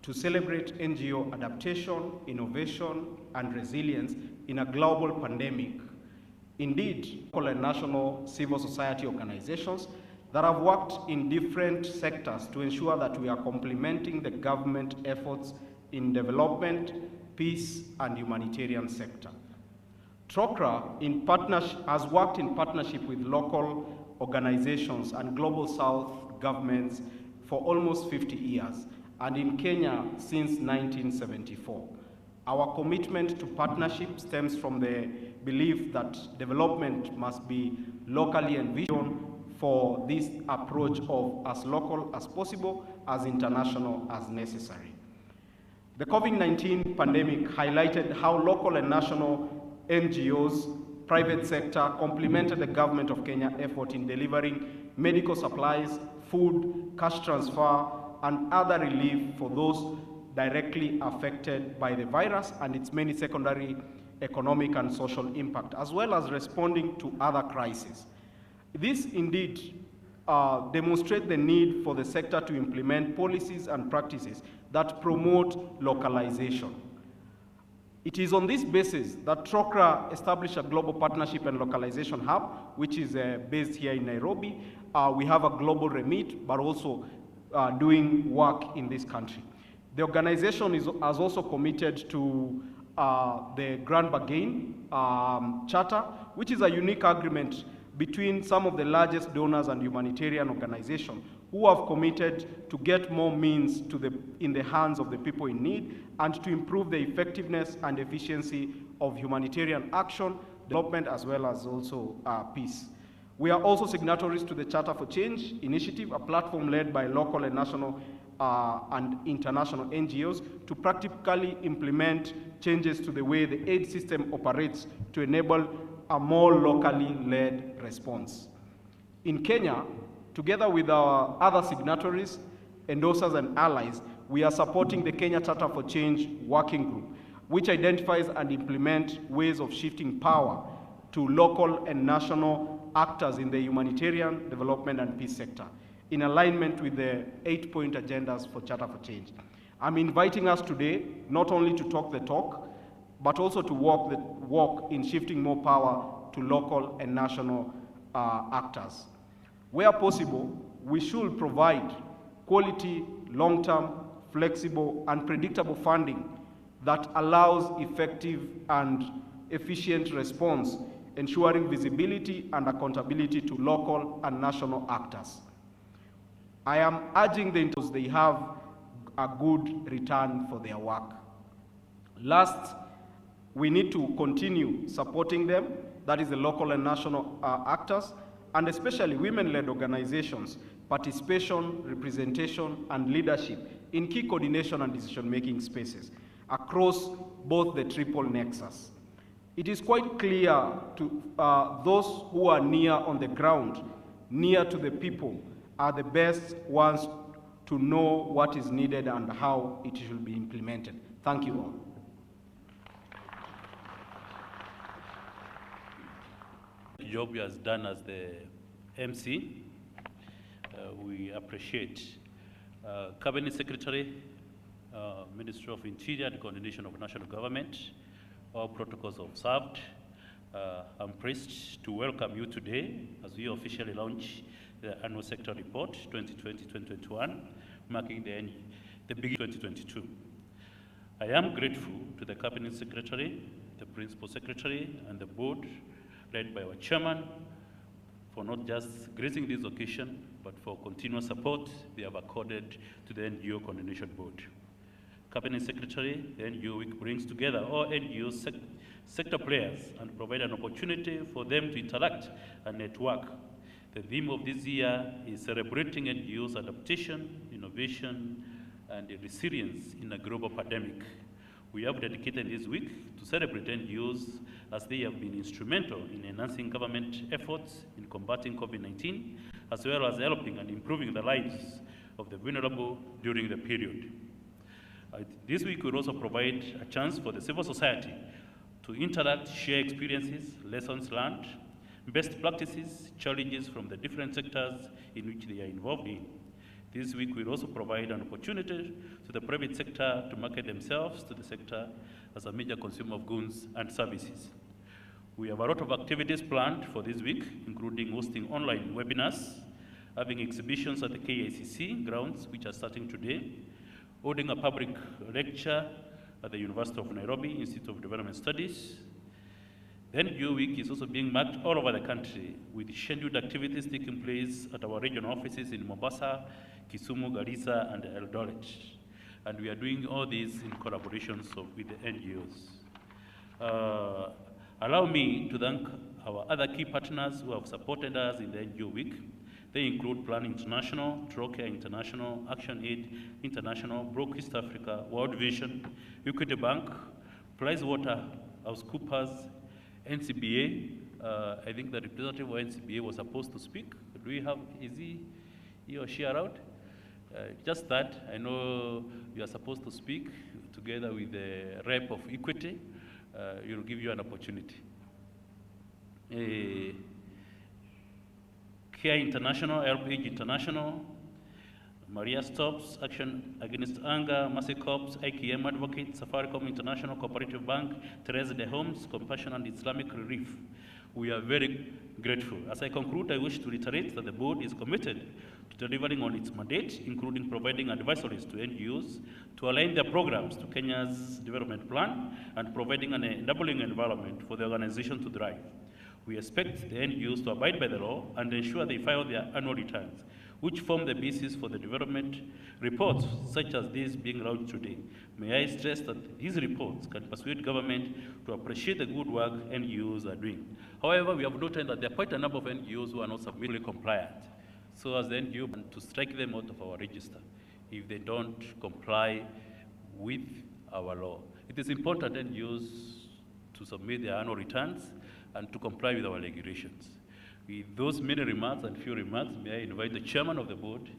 to celebrate NGO adaptation, innovation, and resilience in a global pandemic. Indeed, local and national civil society organizations that have worked in different sectors to ensure that we are complementing the government efforts in development, peace, and humanitarian sector. TROCRA has worked in partnership with local organizations and global South governments for almost 50 years, and in Kenya since 1974. Our commitment to partnership stems from the belief that development must be locally envisioned for this approach of as local as possible, as international as necessary. The COVID-19 pandemic highlighted how local and national NGOs, private sector, complemented the government of Kenya effort in delivering medical supplies, food, cash transfer, and other relief for those directly affected by the virus and its many secondary economic and social impact, as well as responding to other crises. This indeed demonstrates the need for the sector to implement policies and practices that promote localization. It is on this basis that TROCRA established a global partnership and localization hub, which is based here in Nairobi. We have a global remit, but also doing work in this country. The organization has also committed to the Grand Bargain Charter, which is a unique agreement between some of the largest donors and humanitarian organizations who have committed to get more means in the hands of the people in need and to improve the effectiveness and efficiency of humanitarian action, development, as well as also peace. We are also signatories to the Charter for Change initiative, a platform led by local and national and international NGOs to practically implement changes to the way the aid system operates to enable a more locally led response. In Kenya, together with our other signatories, endorsers, and allies, we are supporting the Kenya Charter for Change Working Group, which identifies and implements ways of shifting power to local and national actors in the humanitarian, development, and peace sector, in alignment with the 8-point agendas for Charter for Change. I'm inviting us today not only to talk the talk, but also to walk the walk in shifting more power to local and national actors. Where possible, we should provide quality, long-term, flexible, and predictable funding that allows effective and efficient response, ensuring visibility and accountability to local and national actors. I am urging the NGOs they have a good return for their work. Last, we need to continue supporting them, that is the local and national actors, and especially women-led organizations, participation, representation, and leadership in key coordination and decision-making spaces across both the triple nexus. It is quite clear to those who are near on the ground, near to the people, are the best ones to know what is needed and how it should be implemented. Thank you all. The job he has done as the MC, we appreciate. Cabinet Secretary, Ministry of Interior and Coordination of National Government, all protocols observed. I'm pleased to welcome you today as we officially launch the annual sector report 2020-2021, marking the beginning of 2022. I am grateful to the Cabinet Secretary, the Principal Secretary, and the board, led by our chairman, for not just gracing this occasion, but for continuous support they have accorded to the NGO Coordination Board. Cabinet Secretary, the NGO Week brings together all NGO sector players and provide an opportunity for them to interact and network. The theme of this year is celebrating NGOs adaptation, innovation, and resilience in a global pandemic. We have dedicated this week to celebrate NGOs as they have been instrumental in enhancing government efforts in combating COVID-19, as well as helping and improving the lives of the vulnerable during the period. This week will also provide a chance for the civil society to interact, share experiences, lessons learned, best practices, challenges from the different sectors in which they are involved in. This week will also provide an opportunity to the private sector to market themselves to the sector as a major consumer of goods and services. We have a lot of activities planned for this week, including hosting online webinars, having exhibitions at the KICC grounds, which are starting today, holding a public lecture at the University of Nairobi Institute of Development Studies. The NGO Week is also being marked all over the country with scheduled activities taking place at our regional offices in Mombasa, Kisumu, Garissa, and Eldoret. And we are doing all these in collaboration with the NGOs. Allow me to thank our other key partners who have supported us in the NGO Week. They include Plan International, Trocare International, Action Aid International, Broke East Africa, World Vision, Equity Bank, PricewaterhouseCoopers, NCBA. I think the representative of NCBA was supposed to speak. Do we have, is he or she around? Just that, I know you are supposed to speak together with the rep of Equity. We'll give you an opportunity. Care International, Help Age International, Maria Stops, Action Against Anger, Mercy Corps, IKM Advocate, Safaricom International Cooperative Bank, Therese de Homes, Compassion and Islamic Relief. We are very grateful. As I conclude, I wish to reiterate that the board is committed to delivering on its mandate, including providing advisories to NGOs to align their programs to Kenya's development plan and providing an enabling environment for the organization to thrive. We expect the NGOs to abide by the law and ensure they file their annual returns, which form the basis for the development reports such as this being launched today. May I stress that these reports can persuade government to appreciate the good work NGOs are doing. However, we have noted that there are quite a number of NGOs who are not submitting compliant. So as the NGO, want to strike them out of our register if they don't comply with our law. It is important NGOs to submit their annual returns and to comply with our regulations. With those many remarks and few remarks, may I invite the chairman of the board,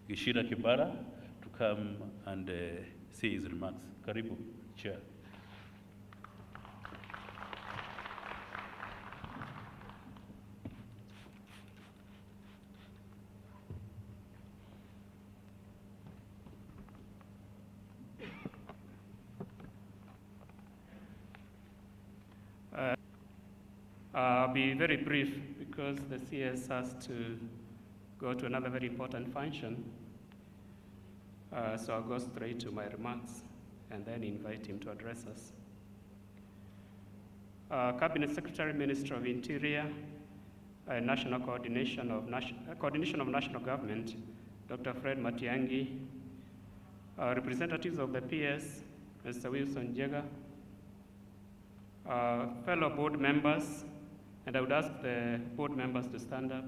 Gishira Kibara, to come and say his remarks. Karibu, Chair. I'll be very brief because the CS has to go to another very important function. So I'll go straight to my remarks and then invite him to address us. Cabinet Secretary, Minister of Interior, National Coordination of National Government, Dr. Fred Matiang'i, representatives of the PS, Mr. Wilson Jega, fellow board members, and I would ask the board members to stand up.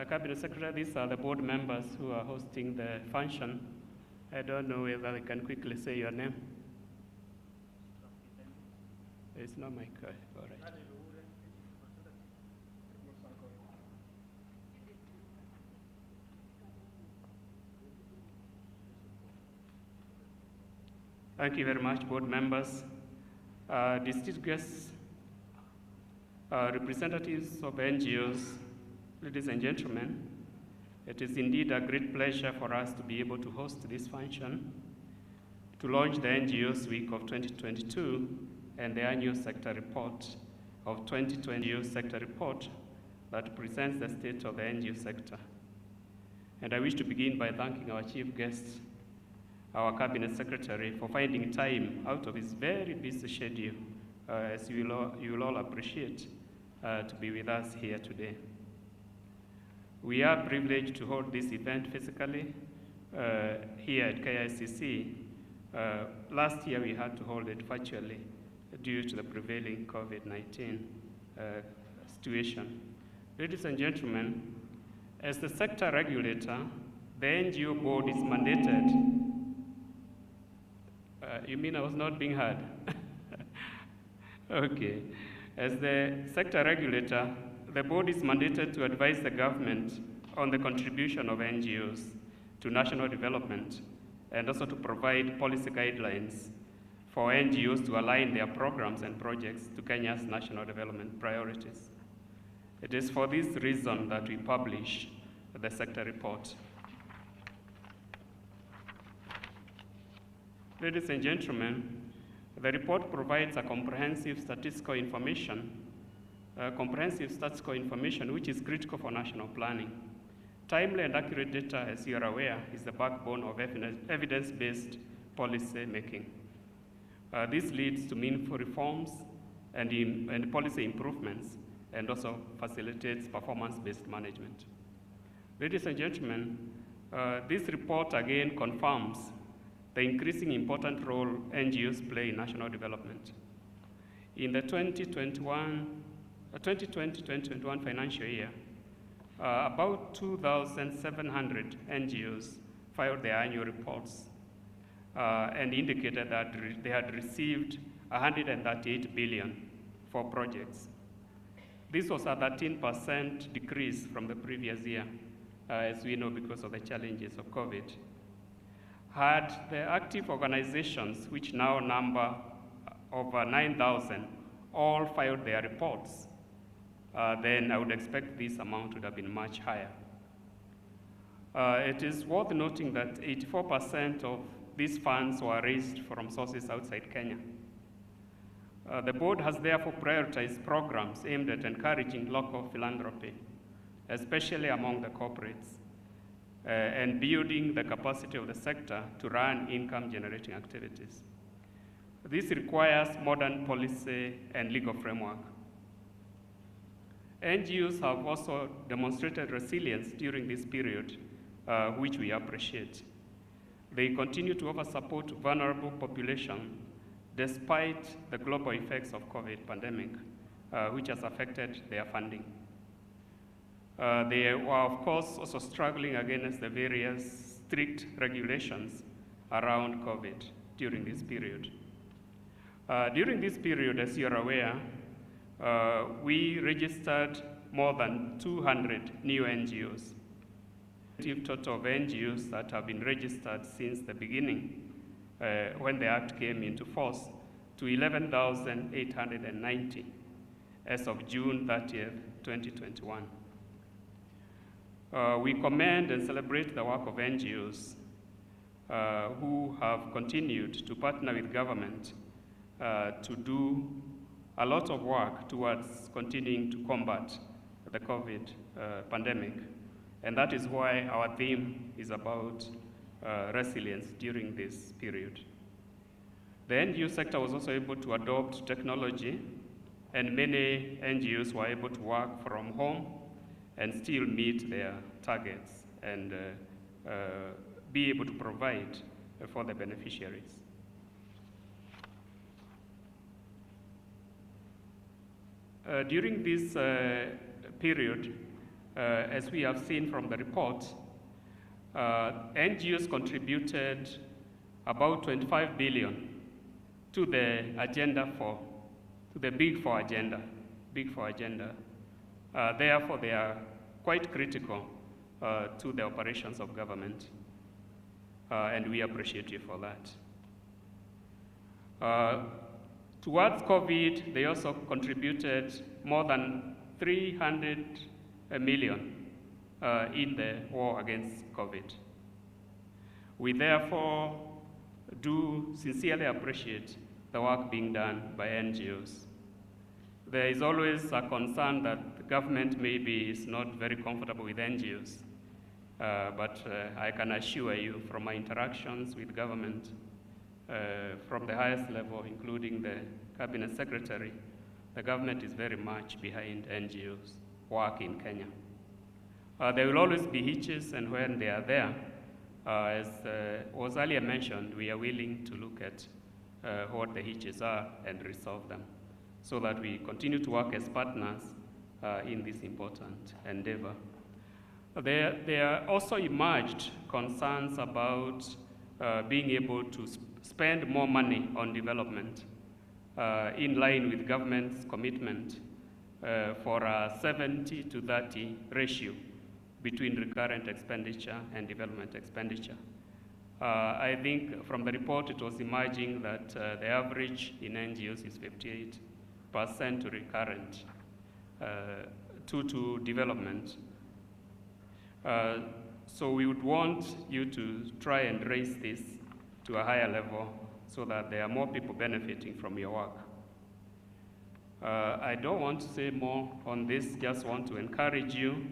Cabinet Secretary, these are the board members who are hosting the function. I don't know whether I can quickly say your name. It's not my card. All right. Thank you very much, board members. Distinguished guests, representatives of NGOs, ladies and gentlemen, It is indeed a great pleasure for us to be able to host this function to launch the NGOs Week of 2022 and the annual sector report of 2020 NGO sector report that presents the state of the NGO sector. And I wish to begin by thanking our chief guest, our cabinet secretary, for finding time out of his very busy schedule, as you will all appreciate, to be with us here today. We are privileged to hold this event physically here at KICC. Last year we had to hold it virtually due to the prevailing COVID-19 situation. Ladies and gentlemen, as the sector regulator, the NGO board is mandated. You mean I was not being heard? Okay. As the sector regulator, the board is mandated to advise the government on the contribution of NGOs to national development and also to provide policy guidelines for NGOs to align their programs and projects to Kenya's national development priorities. It is for this reason that we publish the sector report. Ladies and gentlemen, the report provides a comprehensive statistical information which is critical for national planning. Timely and accurate data, as you are aware, is the backbone of evidence-based policy making. This leads to meaningful reforms and policy improvements, and also facilitates performance-based management. Ladies and gentlemen, this report again confirms the increasing important role NGOs play in national development. In the 2020-2021 financial year, about 2,700 NGOs filed their annual reports and indicated that they had received 138 billion for projects. This was a 13% decrease from the previous year, as we know, because of the challenges of COVID. Had the active organizations, which now number over 9,000, all filed their reports, then I would expect this amount would have been much higher. It is worth noting that 84% of these funds were raised from sources outside Kenya. The board has therefore prioritized programs aimed at encouraging local philanthropy, especially among the corporates, and building the capacity of the sector to run income-generating activities. This requires modern policy and legal framework. NGOs have also demonstrated resilience during this period, which we appreciate. They continue to offer support to vulnerable populations despite the global effects of COVID pandemic, which has affected their funding. They were, of course, also struggling against the various strict regulations around COVID during this period. During this period, as you are aware, we registered more than 200 new NGOs. The total of NGOs that have been registered since the beginning, when the Act came into force, to 11,890 as of June 30th, 2021. We commend and celebrate the work of NGOs who have continued to partner with government to do a lot of work towards continuing to combat the COVID pandemic. And that is why our theme is about resilience during this period. The NGO sector was also able to adopt technology, and many NGOs were able to work from home and still meet their targets and be able to provide for the beneficiaries. During this period, as we have seen from the report, NGOs contributed about 25 billion to the Big Four agenda. Therefore, they are quite critical to the operations of government, and we appreciate you for that. Towards COVID, they also contributed more than 300 million in the war against COVID. We therefore do sincerely appreciate the work being done by NGOs. There is always a concern that the government maybe is not very comfortable with NGOs, but I can assure you from my interactions with government, from the highest level, including the Cabinet Secretary, the government is very much behind NGOs' work in Kenya. There will always be hitches, and when they are there, as was earlier mentioned, we are willing to look at what the hitches are and resolve them, so that we continue to work as partners in this important endeavor. There also emerged concerns about being able to spend more money on development in line with government's commitment for a 70-30 ratio between recurrent expenditure and development expenditure. I think from the report it was emerging that the average in NGOs is 58% to recurrent, to development. So we would want you to try and raise this to a higher level so that there are more people benefiting from your work. I don't want to say more on this, just want to encourage you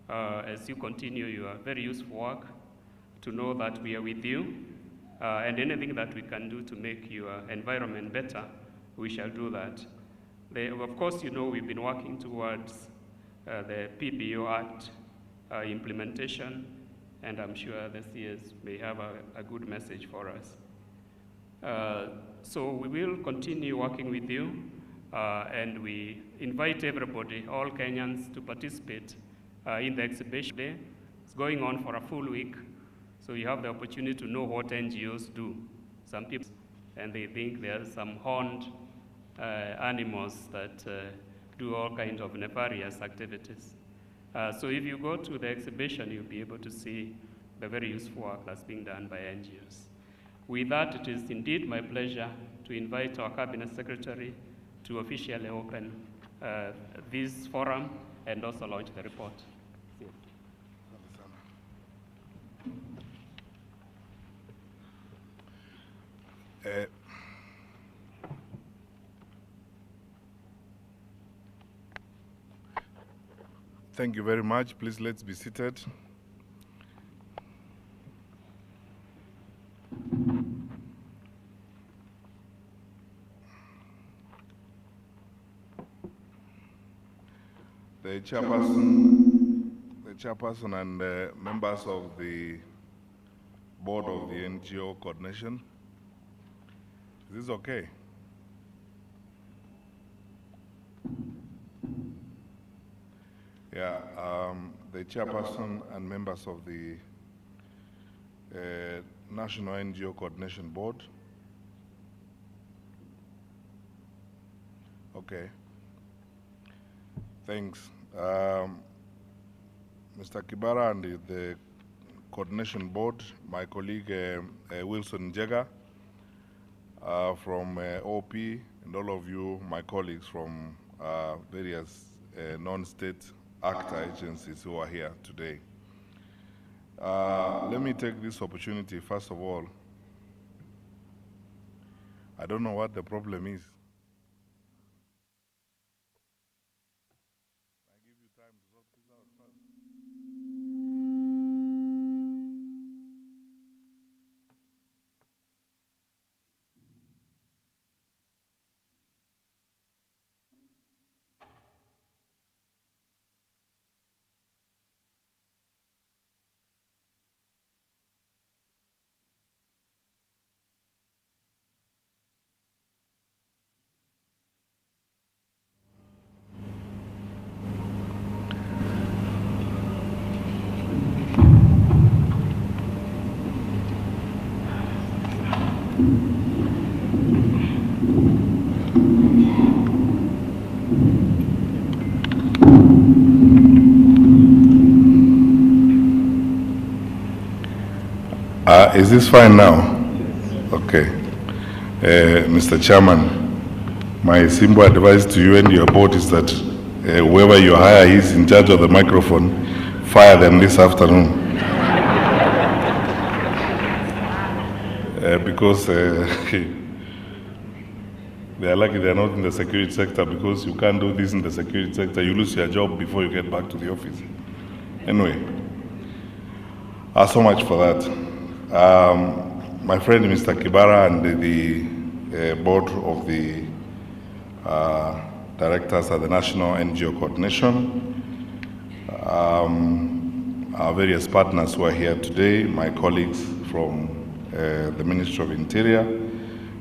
as you continue your very useful work to know that we are with you, and anything that we can do to make your environment better, we shall do that. Of course, you know we've been working towards the PBO Act implementation, and I'm sure the CS may have a good message for us. So we will continue working with you, and we invite everybody, all Kenyans, to participate in the exhibition day. It's going on for a full week, so you have the opportunity to know what NGOs do. Some people, and they think there are some horned animals that do all kinds of nefarious activities. So if you go to the exhibition, you'll be able to see the very useful work that's being done by NGOs. With that, it is indeed my pleasure to invite our Cabinet Secretary to officially open this forum and also launch the report. Thank you very much. Please, let's be seated. The chairperson and members of the board of the NGO coordination. Is this okay? Yeah, the chairperson and members of the National NGO Coordination Board. Okay. Thanks. Mr. Kibara and the coordination board, my colleague Wilson Njega from OP, and all of you, my colleagues from various non-state actor agencies who are here today. Let me take this opportunity, first of all. I don't know what the problem is. I give you time to sort this out first. Is this fine now? Okay. Mr. Chairman, my simple advice to you and your board is that whoever you hire is in charge of the microphone, fire them this afternoon. Because they are lucky they are not in the security sector, because you can't do this in the security sector. You lose your job before you get back to the office. Anyway, so much for that. My friend Mr. Kibara and the board of the directors at the National NGO Coordination, our various partners who are here today, my colleagues from the Ministry of Interior,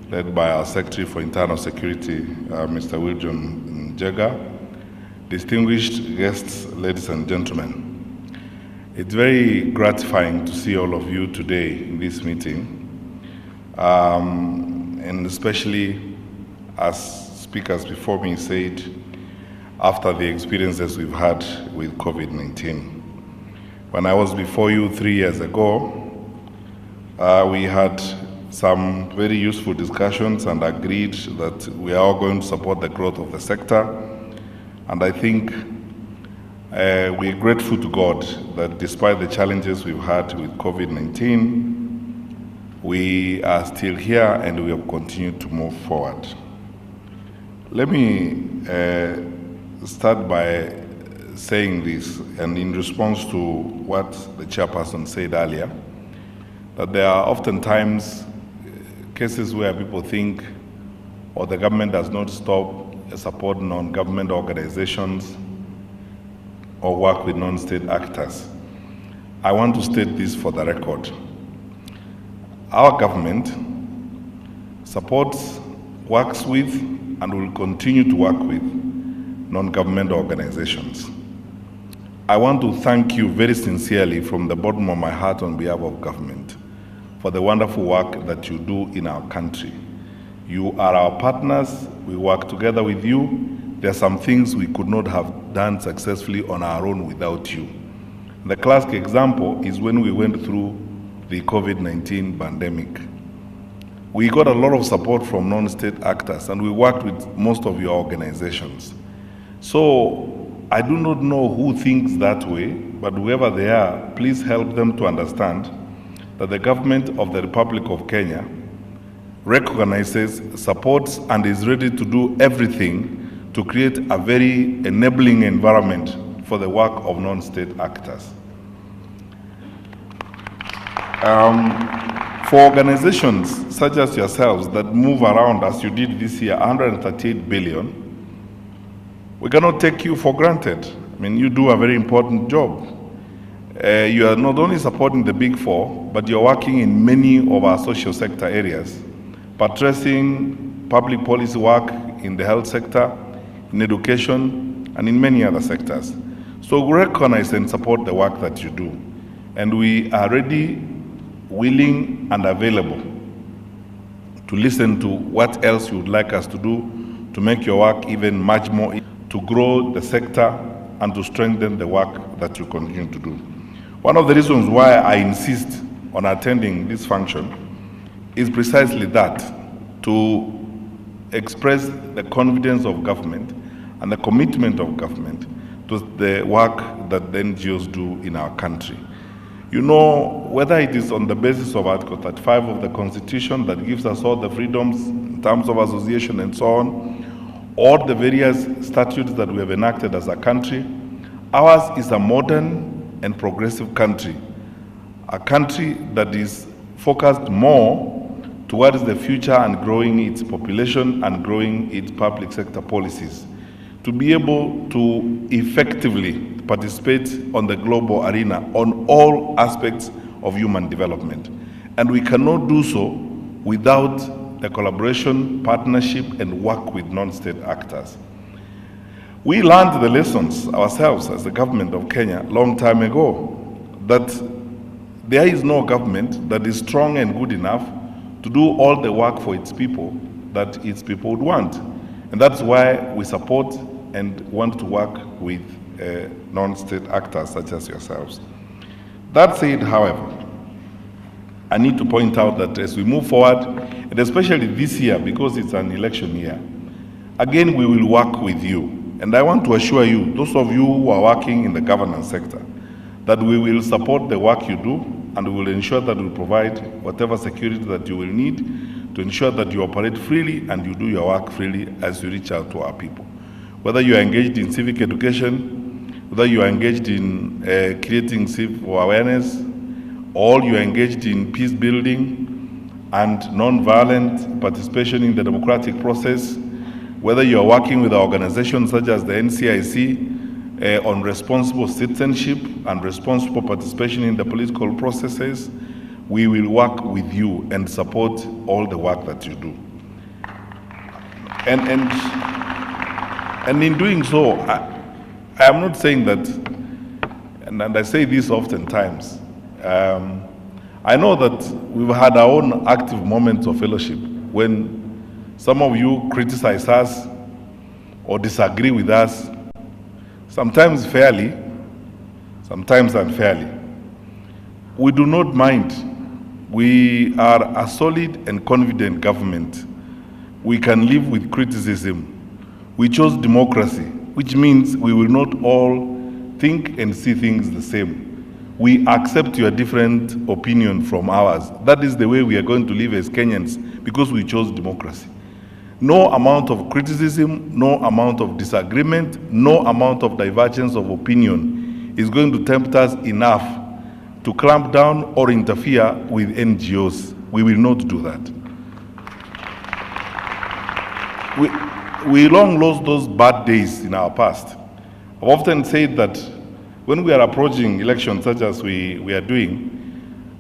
led by our Secretary for Internal Security, Mr. Wiljon Njega, distinguished guests, ladies and gentlemen. It's very gratifying to see all of you today in this meeting, and especially, as speakers before me said, after the experiences we've had with COVID-19. When I was before you 3 years ago, we had some very useful discussions and agreed that we are all going to support the growth of the sector. And I think we're grateful to God that despite the challenges we've had with COVID-19, we are still here and we have continued to move forward. Let me start by saying this, and in response to what the chairperson said earlier, that there are oftentimes cases where people think, or the government does not stop support non-government organizations or work with non-state actors. I want to state this for the record. Our government supports, works with, and will continue to work with non-government organizations. I want to thank you very sincerely from the bottom of my heart on behalf of government for the wonderful work that you do in our country. You are our partners. We work together with you. There are some things we could not have done successfully on our own without you. The classic example is when we went through the COVID-19 pandemic. We got a lot of support from non-state actors, and we worked with most of your organizations. So I do not know who thinks that way, but whoever they are, please help them to understand that the government of the Republic of Kenya recognizes, supports, and is ready to do everything to create a very enabling environment for the work of non-state actors. For organizations such as yourselves that move around as you did this year, 138 billion, we cannot take you for granted. I mean, you do a very important job. You are not only supporting the Big Four, but you're working in many of our social sector areas, buttressing public policy work in the health sector, in education, and in many other sectors. So we recognize and support the work that you do. And we are ready, willing, and available to listen to what else you would like us to do to make your work even much more, to grow the sector and to strengthen the work that you continue to do. One of the reasons why I insist on attending this function is precisely that, to express the confidence of government and the commitment of government to the work that the NGOs do in our country. You know, whether it is on the basis of Article 35 of the Constitution that gives us all the freedoms in terms of association and so on, or the various statutes that we have enacted as a country, ours is a modern and progressive country, a country that is focused more towards the future and growing its population and growing its public sector policies, to be able to effectively participate on the global arena on all aspects of human development. And we cannot do so without the collaboration, partnership, and work with non-state actors. We learned the lessons ourselves as the government of Kenya a long time ago, that there is no government that is strong and good enough to do all the work for its people that its people would want. And that's why we support and want to work with non-state actors such as yourselves. That said, however, I need to point out that as we move forward, and especially this year, because it's an election year, again, we will work with you. And I want to assure you, those of you who are working in the governance sector, that we will support the work you do, and we will ensure that we provide whatever security that you will need to ensure that you operate freely and you do your work freely as you reach out to our people. Whether you are engaged in civic education, whether you are engaged in creating civic awareness, or you are engaged in peace building and non-violent participation in the democratic process, whether you are working with organizations such as the NCIC on responsible citizenship and responsible participation in the political processes, we will work with you and support all the work that you do. And in doing so, I am not saying that, and I say this oftentimes, I know that we've had our own active moments of fellowship when some of you criticize us or disagree with us, sometimes fairly, sometimes unfairly. We do not mind. We are a solid and confident government. We can live with criticism. We chose democracy, which means we will not all think and see things the same. We accept your different opinion from ours. That is the way we are going to live as Kenyans, because we chose democracy. No amount of criticism, no amount of disagreement, no amount of divergence of opinion is going to tempt us enough to clamp down or interfere with NGOs. We will not do that. We long lost those bad days in our past. I've often said that when we are approaching elections such as we are doing,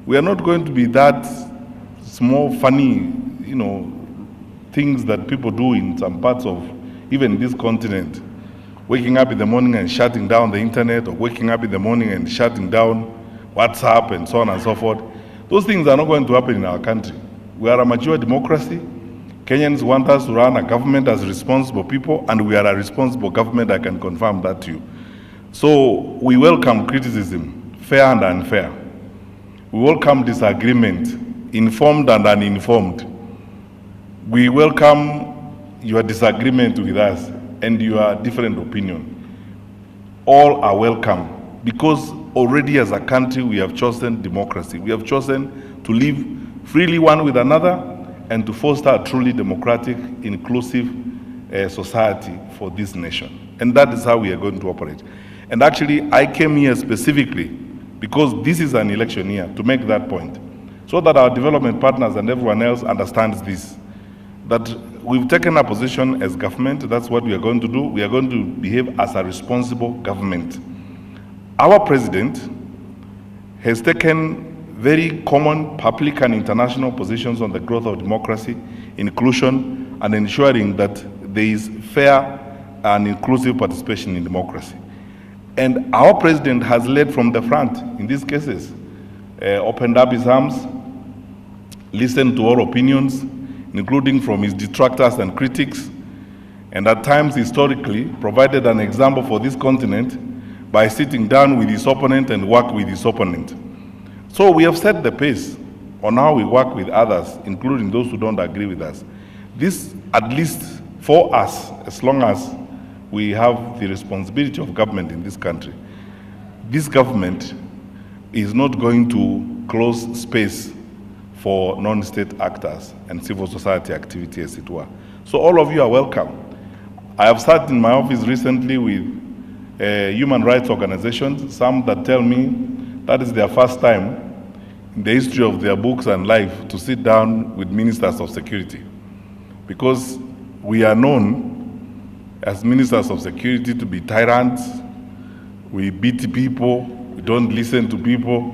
we are not going to be that small, funny, things that people do in some parts of even this continent. Waking up in the morning and shutting down the internet, or waking up in the morning and shutting down WhatsApp and so on and so forth. Those things are not going to happen in our country. We are a mature democracy. Kenyans want us to run a government as responsible people, and we are a responsible government, I can confirm that to you. So we welcome criticism, fair and unfair. We welcome disagreement, informed and uninformed. We welcome your disagreement with us and your different opinion. All are welcome, because already as a country we have chosen democracy. We have chosen to live freely one with another and to foster a truly democratic, inclusive society for this nation. And that is how we are going to operate. And actually, I came here specifically because this is an election year, to make that point, so that our development partners and everyone else understands this, that we've taken a position as government. That's what we are going to do. We are going to behave as a responsible government. Our president has taken very common public and international positions on the growth of democracy, inclusion, and ensuring that there is fair and inclusive participation in democracy. And our president has led from the front in these cases, opened up his arms, listened to all opinions, including from his detractors and critics, and at times historically provided an example for this continent by sitting down with his opponent and work with his opponent. So we have set the pace on how we work with others, including those who don't agree with us. This, at least for us, as long as we have the responsibility of government in this country, this government is not going to close space for non-state actors and civil society activity, as it were. So all of you are welcome. I have sat in my office recently with human rights organizations, some that tell me that is their first time in the history of their books and life to sit down with ministers of security, because we are known as ministers of security to be tyrants. We beat people, we don't listen to people,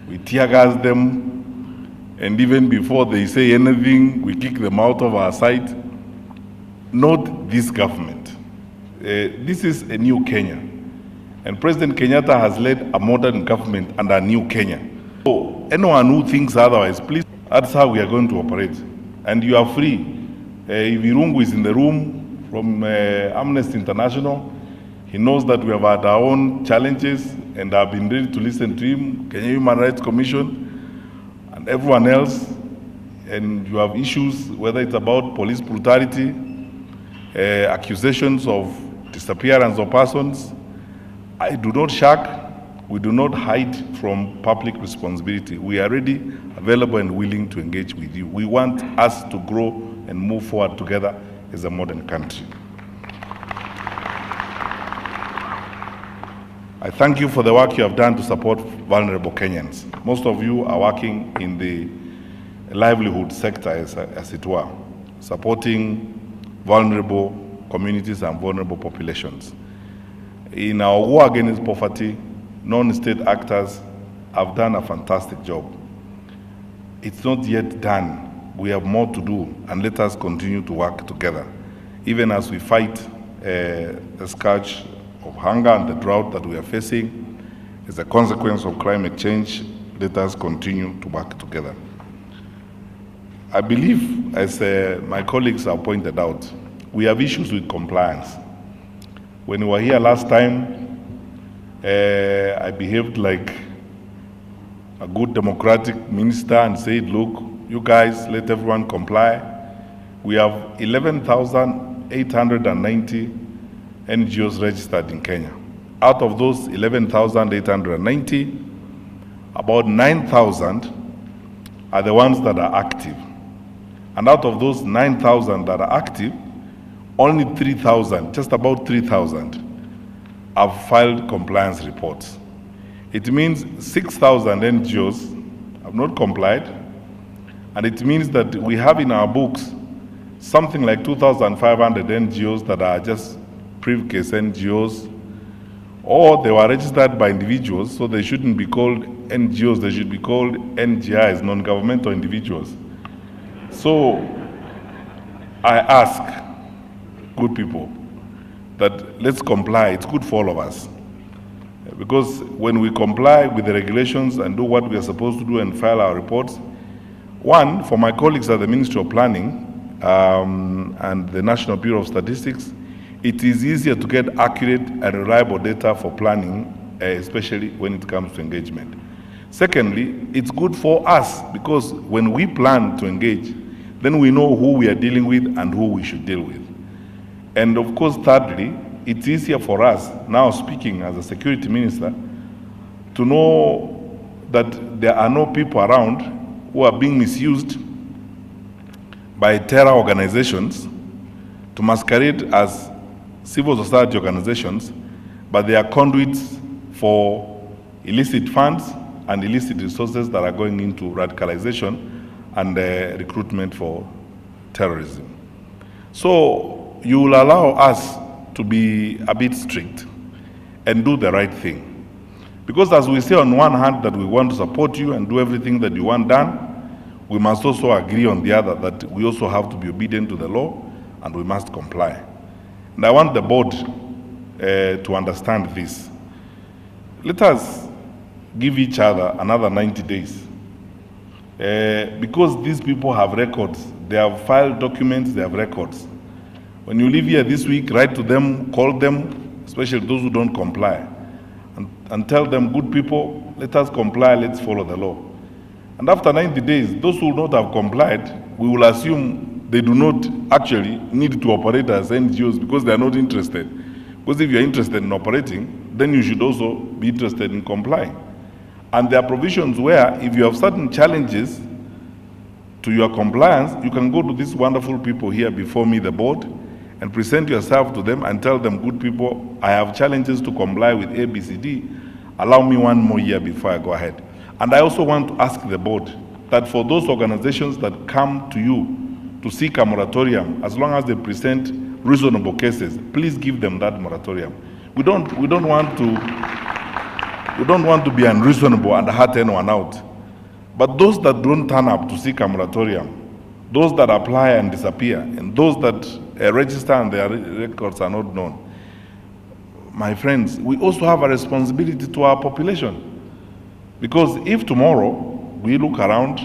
we tear gas them, and even before they say anything, we kick them out of our sight. Not this government. This is a new Kenya, and President Kenyatta has led a modern government and a new Kenya. So anyone who thinks otherwise, please, that's how we are going to operate. And you are free. If Irungu is in the room from Amnesty International, he knows that we have had our own challenges, and I've been ready to listen to him, Kenya Human Rights Commission, and everyone else. And you have issues, whether it's about police brutality, accusations of disappearance of persons. I do not shirk. We do not hide from public responsibility. We are ready, available, and willing to engage with you. We want us to grow and move forward together as a modern country. I thank you for the work you have done to support vulnerable Kenyans. Most of you are working in the livelihood sector, as it were, supporting vulnerable communities and vulnerable populations. In our war against poverty, non-state actors have done a fantastic job. It's not yet done. We have more to do, and let us continue to work together. Even as we fight the scourge of hunger and the drought that we are facing as a consequence of climate change, let us continue to work together. I believe, as my colleagues have pointed out, we have issues with compliance. When we were here last time, I behaved like a good democratic minister and said, look, you guys, let everyone comply. We have 11,890 NGOs registered in Kenya. Out of those 11,890, about 9,000 are the ones that are active. And out of those 9,000 that are active, only 3,000, just about 3,000, have filed compliance reports. It means 6,000 NGOs have not complied, and it means that we have in our books something like 2,500 NGOs that are just briefcase NGOs, or they were registered by individuals, so they shouldn't be called NGOs, they should be called NGIs, non-governmental individuals. So I ask good people that let's comply. It's good for all of us. Because when we comply with the regulations and do what we are supposed to do and file our reports, one, for my colleagues at the Ministry of Planning and the National Bureau of Statistics, it is easier to get accurate and reliable data for planning, especially when it comes to engagement. Secondly, it's good for us because when we plan to engage, then we know who we are dealing with and who we should deal with. And of course, thirdly, it's easier for us, now speaking as a security minister, to know that there are no people around who are being misused by terror organizations to masquerade as civil society organizations, but they are conduits for illicit funds and illicit resources that are going into radicalization and recruitment for terrorism. So you will allow us to be a bit strict and do the right thing. Because as we say on one hand that we want to support you and do everything that you want done, we must also agree on the other that we also have to be obedient to the law and we must comply. And I want the board to understand this. Let us give each other another 90 days. Because these people have records, they have filed documents, they have records. When you leave here this week, write to them, call them, especially those who don't comply, and tell them, good people, let us comply, let's follow the law. And after 90 days, those who will not have complied, we will assume they do not actually need to operate as NGOs because they are not interested. Because if you are interested in operating, then you should also be interested in complying. And there are provisions where if you have certain challenges to your compliance, you can go to these wonderful people here before me, the board, and present yourself to them and tell them, good people, I have challenges to comply with ABCD. Allow me 1 more year before I go ahead. And I also want to ask the board that for those organizations that come to you to seek a moratorium, as long as they present reasonable cases, please give them that moratorium. We don't want to be unreasonable and hurt anyone out. But those that don't turn up to seek a moratorium, those that apply and disappear, and those that register and their records are not known, my friends, we also have a responsibility to our population. Because if tomorrow we look around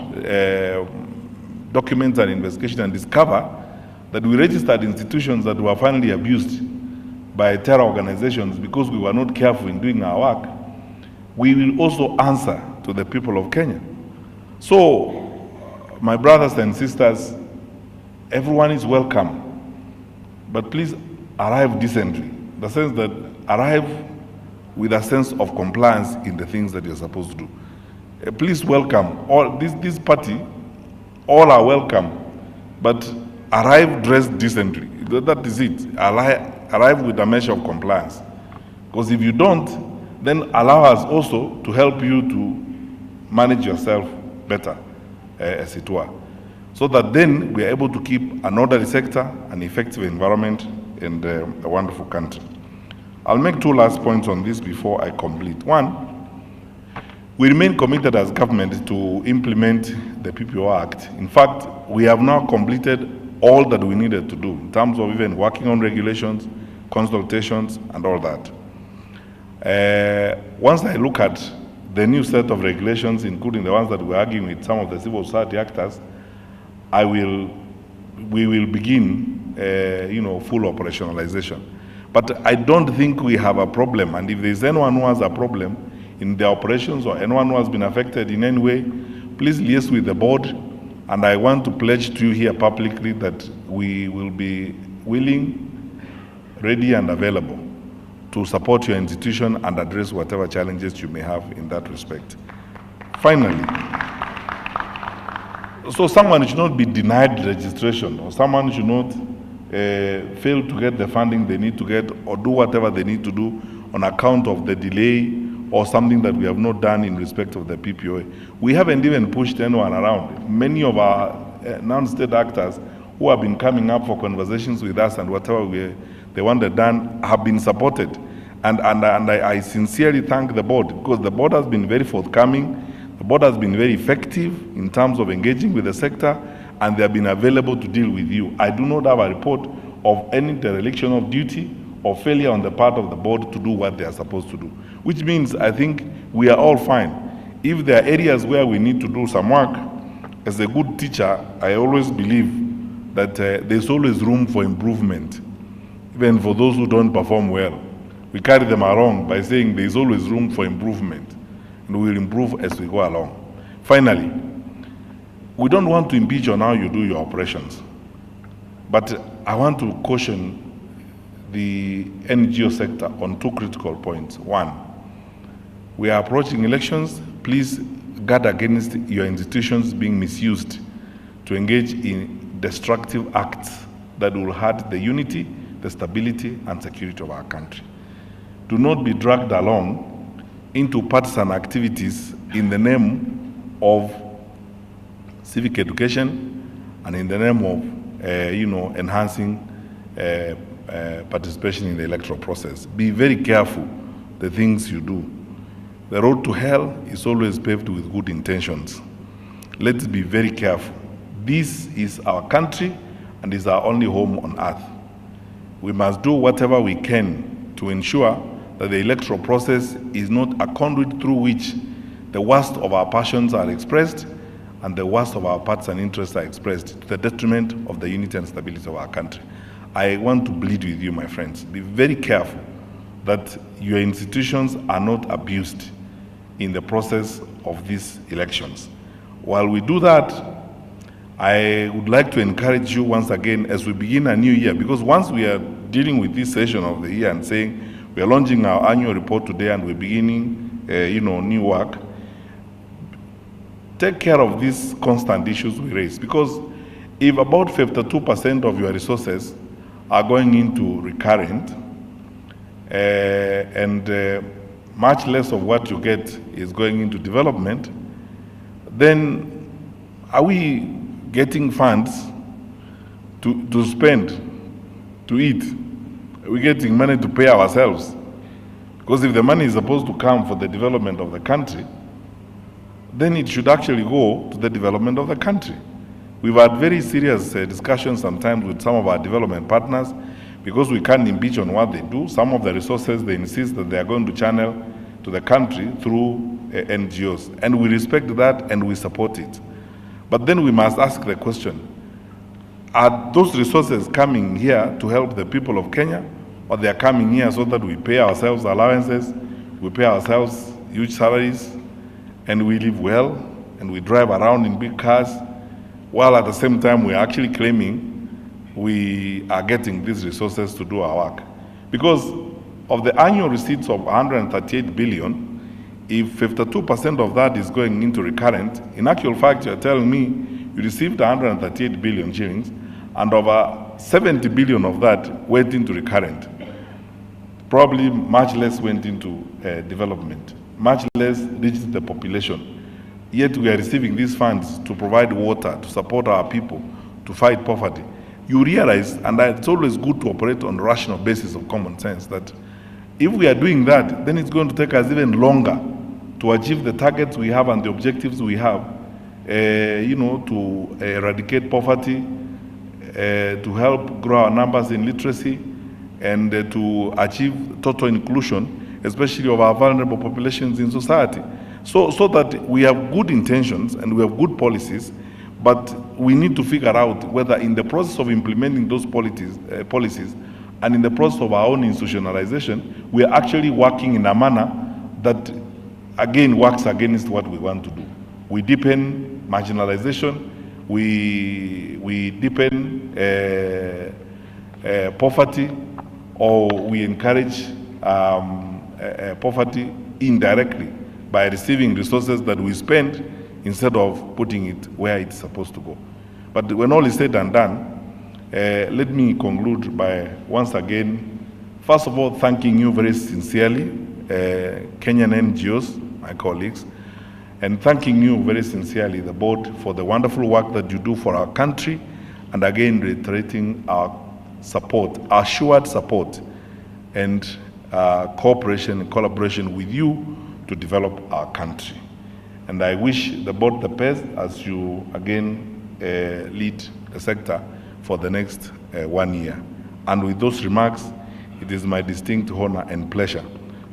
documents and investigation and discover that we registered institutions that were finally abused by terror organizations because we were not careful in doing our work, we will also answer to the people of Kenya. So, my brothers and sisters, everyone is welcome, but please arrive decently. In the sense that arrive with a sense of compliance in the things that you're supposed to do. Please welcome all this party. All are welcome, but arrive dressed decently. That is it. Arrive with a measure of compliance. Because if you don't, then allow us also to help you to manage yourself better, as it were. So that then we are able to keep an orderly sector, an effective environment, and a wonderful country. I'll make two last points on this before I complete. One, we remain committed as government to implement the PPO Act. In fact, we have now completed all that we needed to do in terms of even working on regulations, consultations, and all that. Once I look at the new set of regulations, including the ones that we're arguing with some of the civil society actors, we will begin, full operationalization. But I don't think we have a problem, and if there's anyone who has a problem in the operations or anyone who has been affected in any way, please liaise with the board, and I want to pledge to you here publicly that we will be willing, ready, and available to support your institution and address whatever challenges you may have in that respect. Finally, so someone should not be denied registration, or someone should not fail to get the funding they need to get, or do whatever they need to do on account of the delay or something that we have not done in respect of the PPOA. We haven't even pushed anyone around. Many of our non-state actors who have been coming up for conversations with us and whatever they wanted done have been supported. And I sincerely thank the board, because the board has been very forthcoming. The board has been very effective in terms of engaging with the sector, and they have been available to deal with you. I do not have a report of any dereliction of duty or failure on the part of the board to do what they are supposed to do, which means I think we are all fine. If there are areas where we need to do some work, as a good teacher, I always believe that there's always room for improvement, even for those who don't perform well. We carry them along by saying there's always room for improvement, and we will improve as we go along. Finally, we don't want to impeach on how you do your operations, but I want to caution the NGO sector on two critical points. One, we are approaching elections. Please guard against your institutions being misused to engage in destructive acts that will hurt the unity, the stability, and security of our country. Do not be dragged along into partisan activities in the name of civic education and in the name of, enhancing participation in the electoral process. Be very careful the things you do. The road to hell is always paved with good intentions. Let's be very careful. This is our country and is our only home on earth. We must do whatever we can to ensure that the electoral process is not a conduit through which the worst of our passions are expressed and the worst of our partisan interests are expressed to the detriment of the unity and stability of our country. I want to plead with you, my friends, be very careful that your institutions are not abused in the process of these elections. While we do that, I would like to encourage you once again as we begin a new year, because once we are dealing with this session of the year and saying we are launching our annual report today and we're beginning new work, take care of these constant issues we raise, because if about 52% of your resources are going into recurrent, and much less of what you get is going into development, then are we getting funds to spend, to eat? Are we getting money to pay ourselves? Because if the money is supposed to come for the development of the country, then it should actually go to the development of the country. We've had very serious discussions sometimes with some of our development partners, because we can't impeach on what they do. Some of the resources they insist that they are going to channel to the country through NGOs. And we respect that and we support it. But then we must ask the question, are those resources coming here to help the people of Kenya, or they are coming here so that we pay ourselves allowances, we pay ourselves huge salaries, and we live well, and we drive around in big cars, while at the same time we are actually claiming we are getting these resources to do our work? Because of the annual receipts of 138 billion, if 52% of that is going into recurrent, in actual fact, you're telling me you received 138 billion shillings, and over 70 billion of that went into recurrent. Probably much less went into development, much less reached the population. Yet we are receiving these funds to provide water, to support our people, to fight poverty. You realize, and it's always good to operate on a rational basis of common sense, that if we are doing that, then it's going to take us even longer to achieve the targets we have and the objectives we have, to eradicate poverty, to help grow our numbers in literacy, and to achieve total inclusion, especially of our vulnerable populations in society. So that we have good intentions and we have good policies, but we need to figure out whether in the process of implementing those policies and in the process of our own institutionalization, we are actually working in a manner that, again, works against what we want to do. We deepen marginalization, we deepen poverty, or we encourage poverty indirectly by receiving resources that we spend instead of putting it where it's supposed to go. But when all is said and done, let me conclude by once again, first of all, thanking you very sincerely, Kenyan NGOs, my colleagues, and thanking you very sincerely, the board, for the wonderful work that you do for our country, and again, reiterating our support, our assured support, and cooperation and collaboration with you to develop our country. And I wish the board the best as you again lead the sector for the next 1 year. And with those remarks, it is my distinct honor and pleasure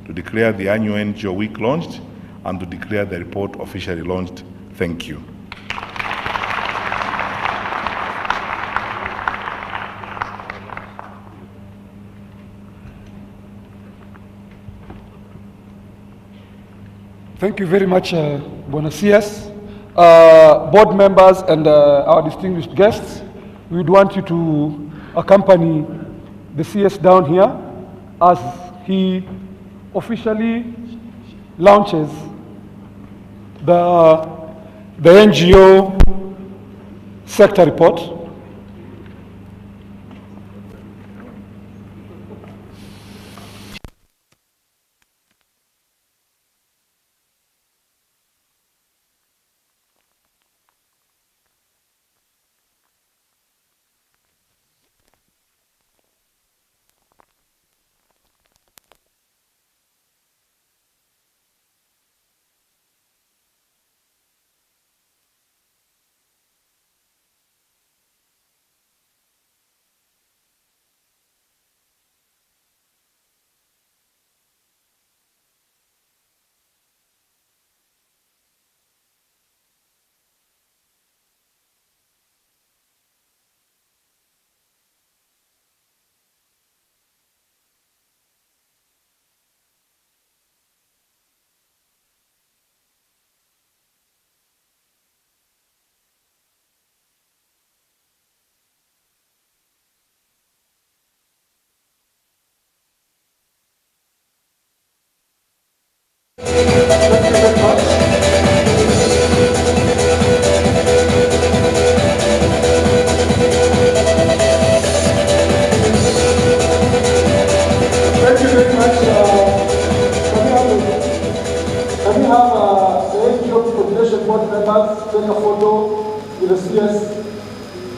to declare the annual NGO week launched and to declare the report officially launched. Thank you. Thank you very much, Bwana CS. Board members and our distinguished guests, we would want you to accompany the CS down here as he officially launches the NGO sector report.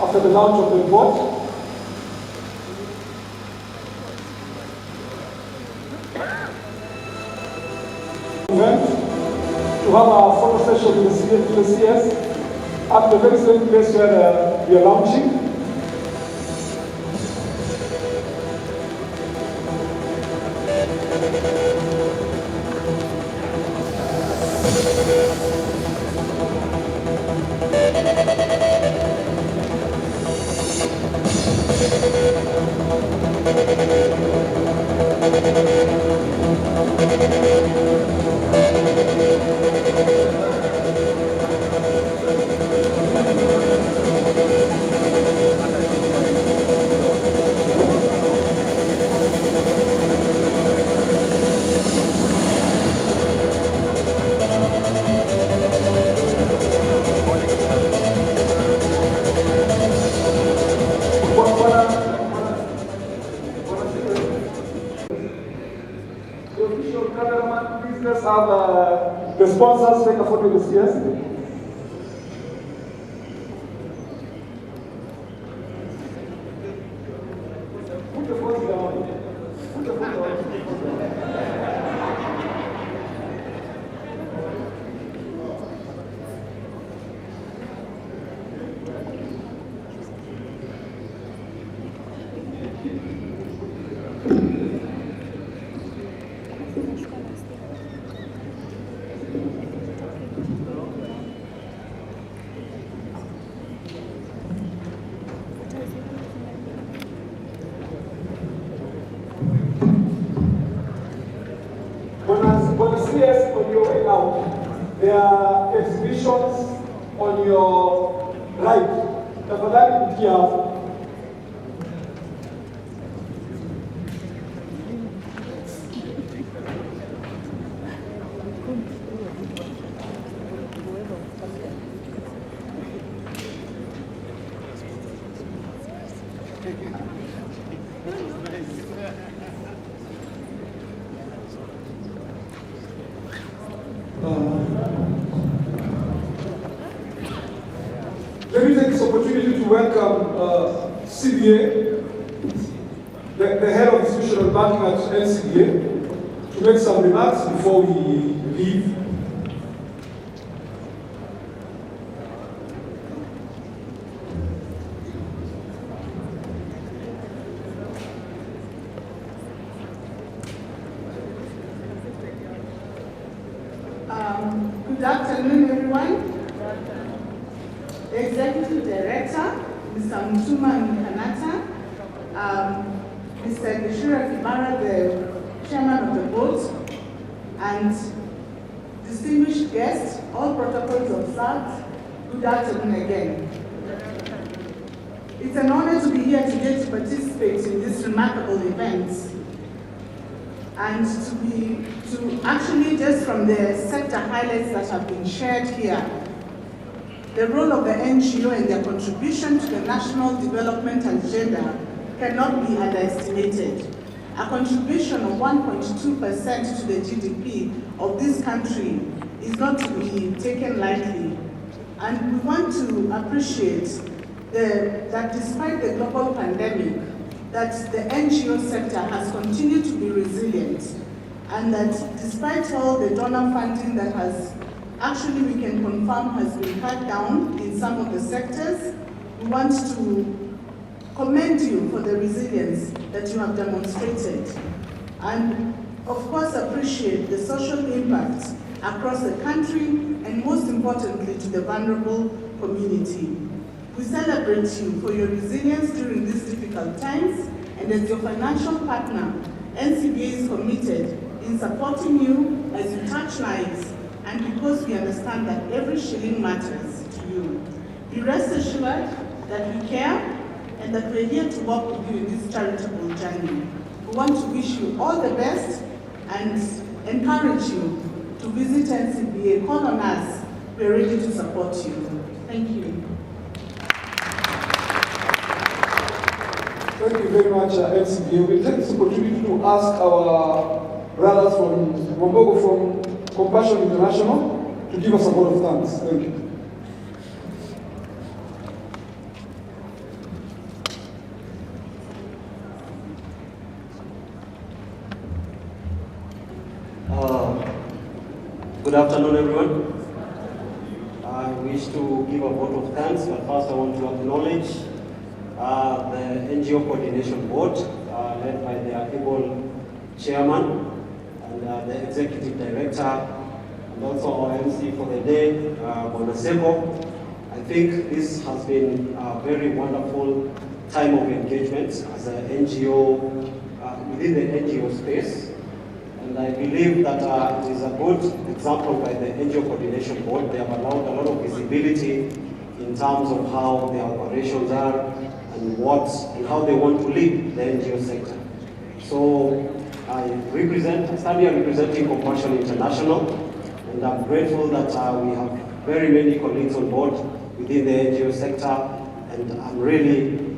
After the launch of the report. To have a photo session with the CS at the very same place where we are launching. the sponsors take a photo with the CS. CS, on your way out, there are exhibitions on your right. Tafadhali kutia hapo. Let me take this opportunity to welcome CBA, the head of institutional banking at NCBA, to make some remarks before we leave. Good afternoon, everyone. The Executive Director, Mr. Mutuma Mikanata, Mr. Gishura Kibara, the Chairman of the Board, and distinguished guests, all protocols observed, good afternoon again. It's an honor to be here today to participate in this remarkable event, and to actually, just from the sector highlights that have been shared here, the role of the NGO and their contribution to the national development agenda cannot be underestimated. A contribution of 1.2% to the GDP of this country is not to be taken lightly. And we want to appreciate that despite the global pandemic, that the NGO sector has continued to be resilient, and that despite all the donor funding that has actually, we can confirm, has been cut down in some of the sectors, we want to commend you for the resilience that you have demonstrated. And of course, appreciate the social impact across the country, and most importantly, to the vulnerable community. We celebrate you for your resilience during these difficult times, and as your financial partner, NCBA is committed in supporting you as you touch lives, and because we understand that every shilling matters to you. Be rest assured that we care and that we're here to work with you in this charitable journey. We want to wish you all the best and encourage you to visit NCBA. Call on us. We're ready to support you. Thank you. Thank you very much, NCBA. We'll take this opportunity to ask our brothers from Mombogo from Compassion International to give us a vote of thanks. Thank you. Good afternoon, everyone. I wish to give a vote of thanks, but first I want to acknowledge the NGO Coordination Board, led by their able chairman and the executive director, and also our MC for the day, Bonaseko. I think this has been a very wonderful time of engagement as an NGO, within the NGO space. And I believe that it is a good example by the NGO Coordination Board. They have allowed a lot of visibility in terms of how their operations are and how they want to lead the NGO sector. So I stand here representing Compassion International, and I'm grateful that we have very many colleagues on board within the NGO sector, and I'm really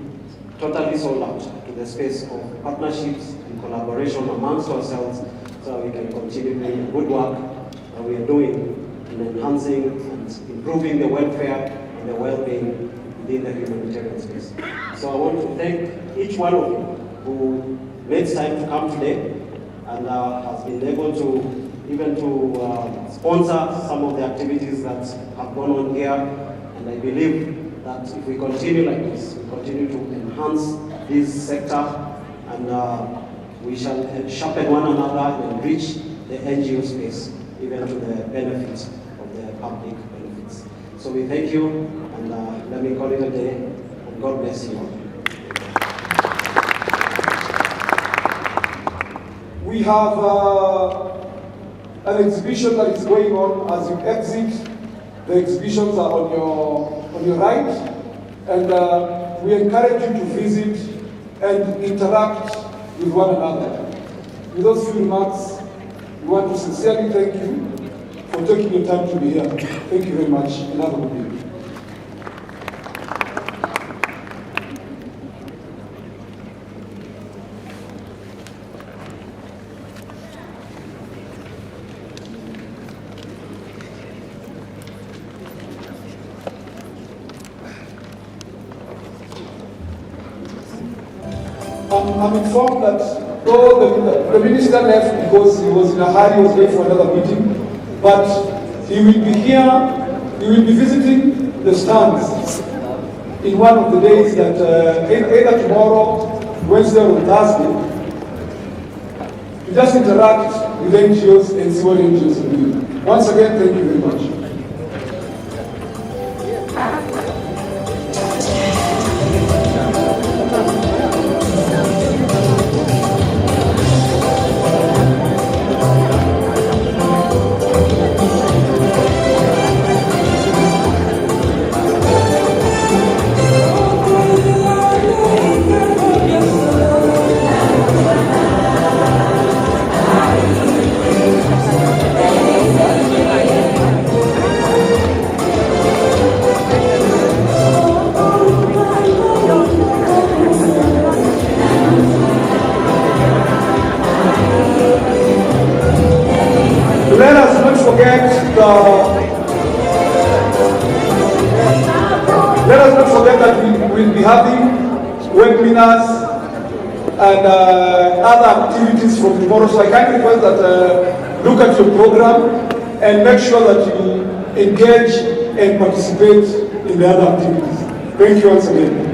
totally sold out to the space of partnerships and collaboration amongst ourselves so we can continue doing good work we are doing in enhancing and improving the welfare and the well-being within the humanitarian space. So I want to thank each one of you who made time to come today and has been able to even to sponsor some of the activities that have gone on here. And I believe that if we continue like this, we continue to enhance this sector, and we shall sharpen one another and enrich the NGO space, even to the benefit of the public benefits. So we thank you, and let me call it a day, and God bless you all. We have an exhibition that is going on as you exit. The exhibitions are on your right, and we encourage you to visit and interact with one another. With those few remarks, we want to sincerely thank you for taking your time to be here. Thank you very much, and have a good day. I'm informed that though the minister left because he was in a hurry, he was going for another meeting, but he will be here, he will be visiting the stands in one of the days that either tomorrow, Wednesday or Thursday, to just interact with NGOs and see what NGOs are doing. Once again, thank you very much. Let us not forget that we will be having webinars and other activities from tomorrow. So I kindly request that look at your program and make sure that you engage and participate in the other activities. Thank you once again.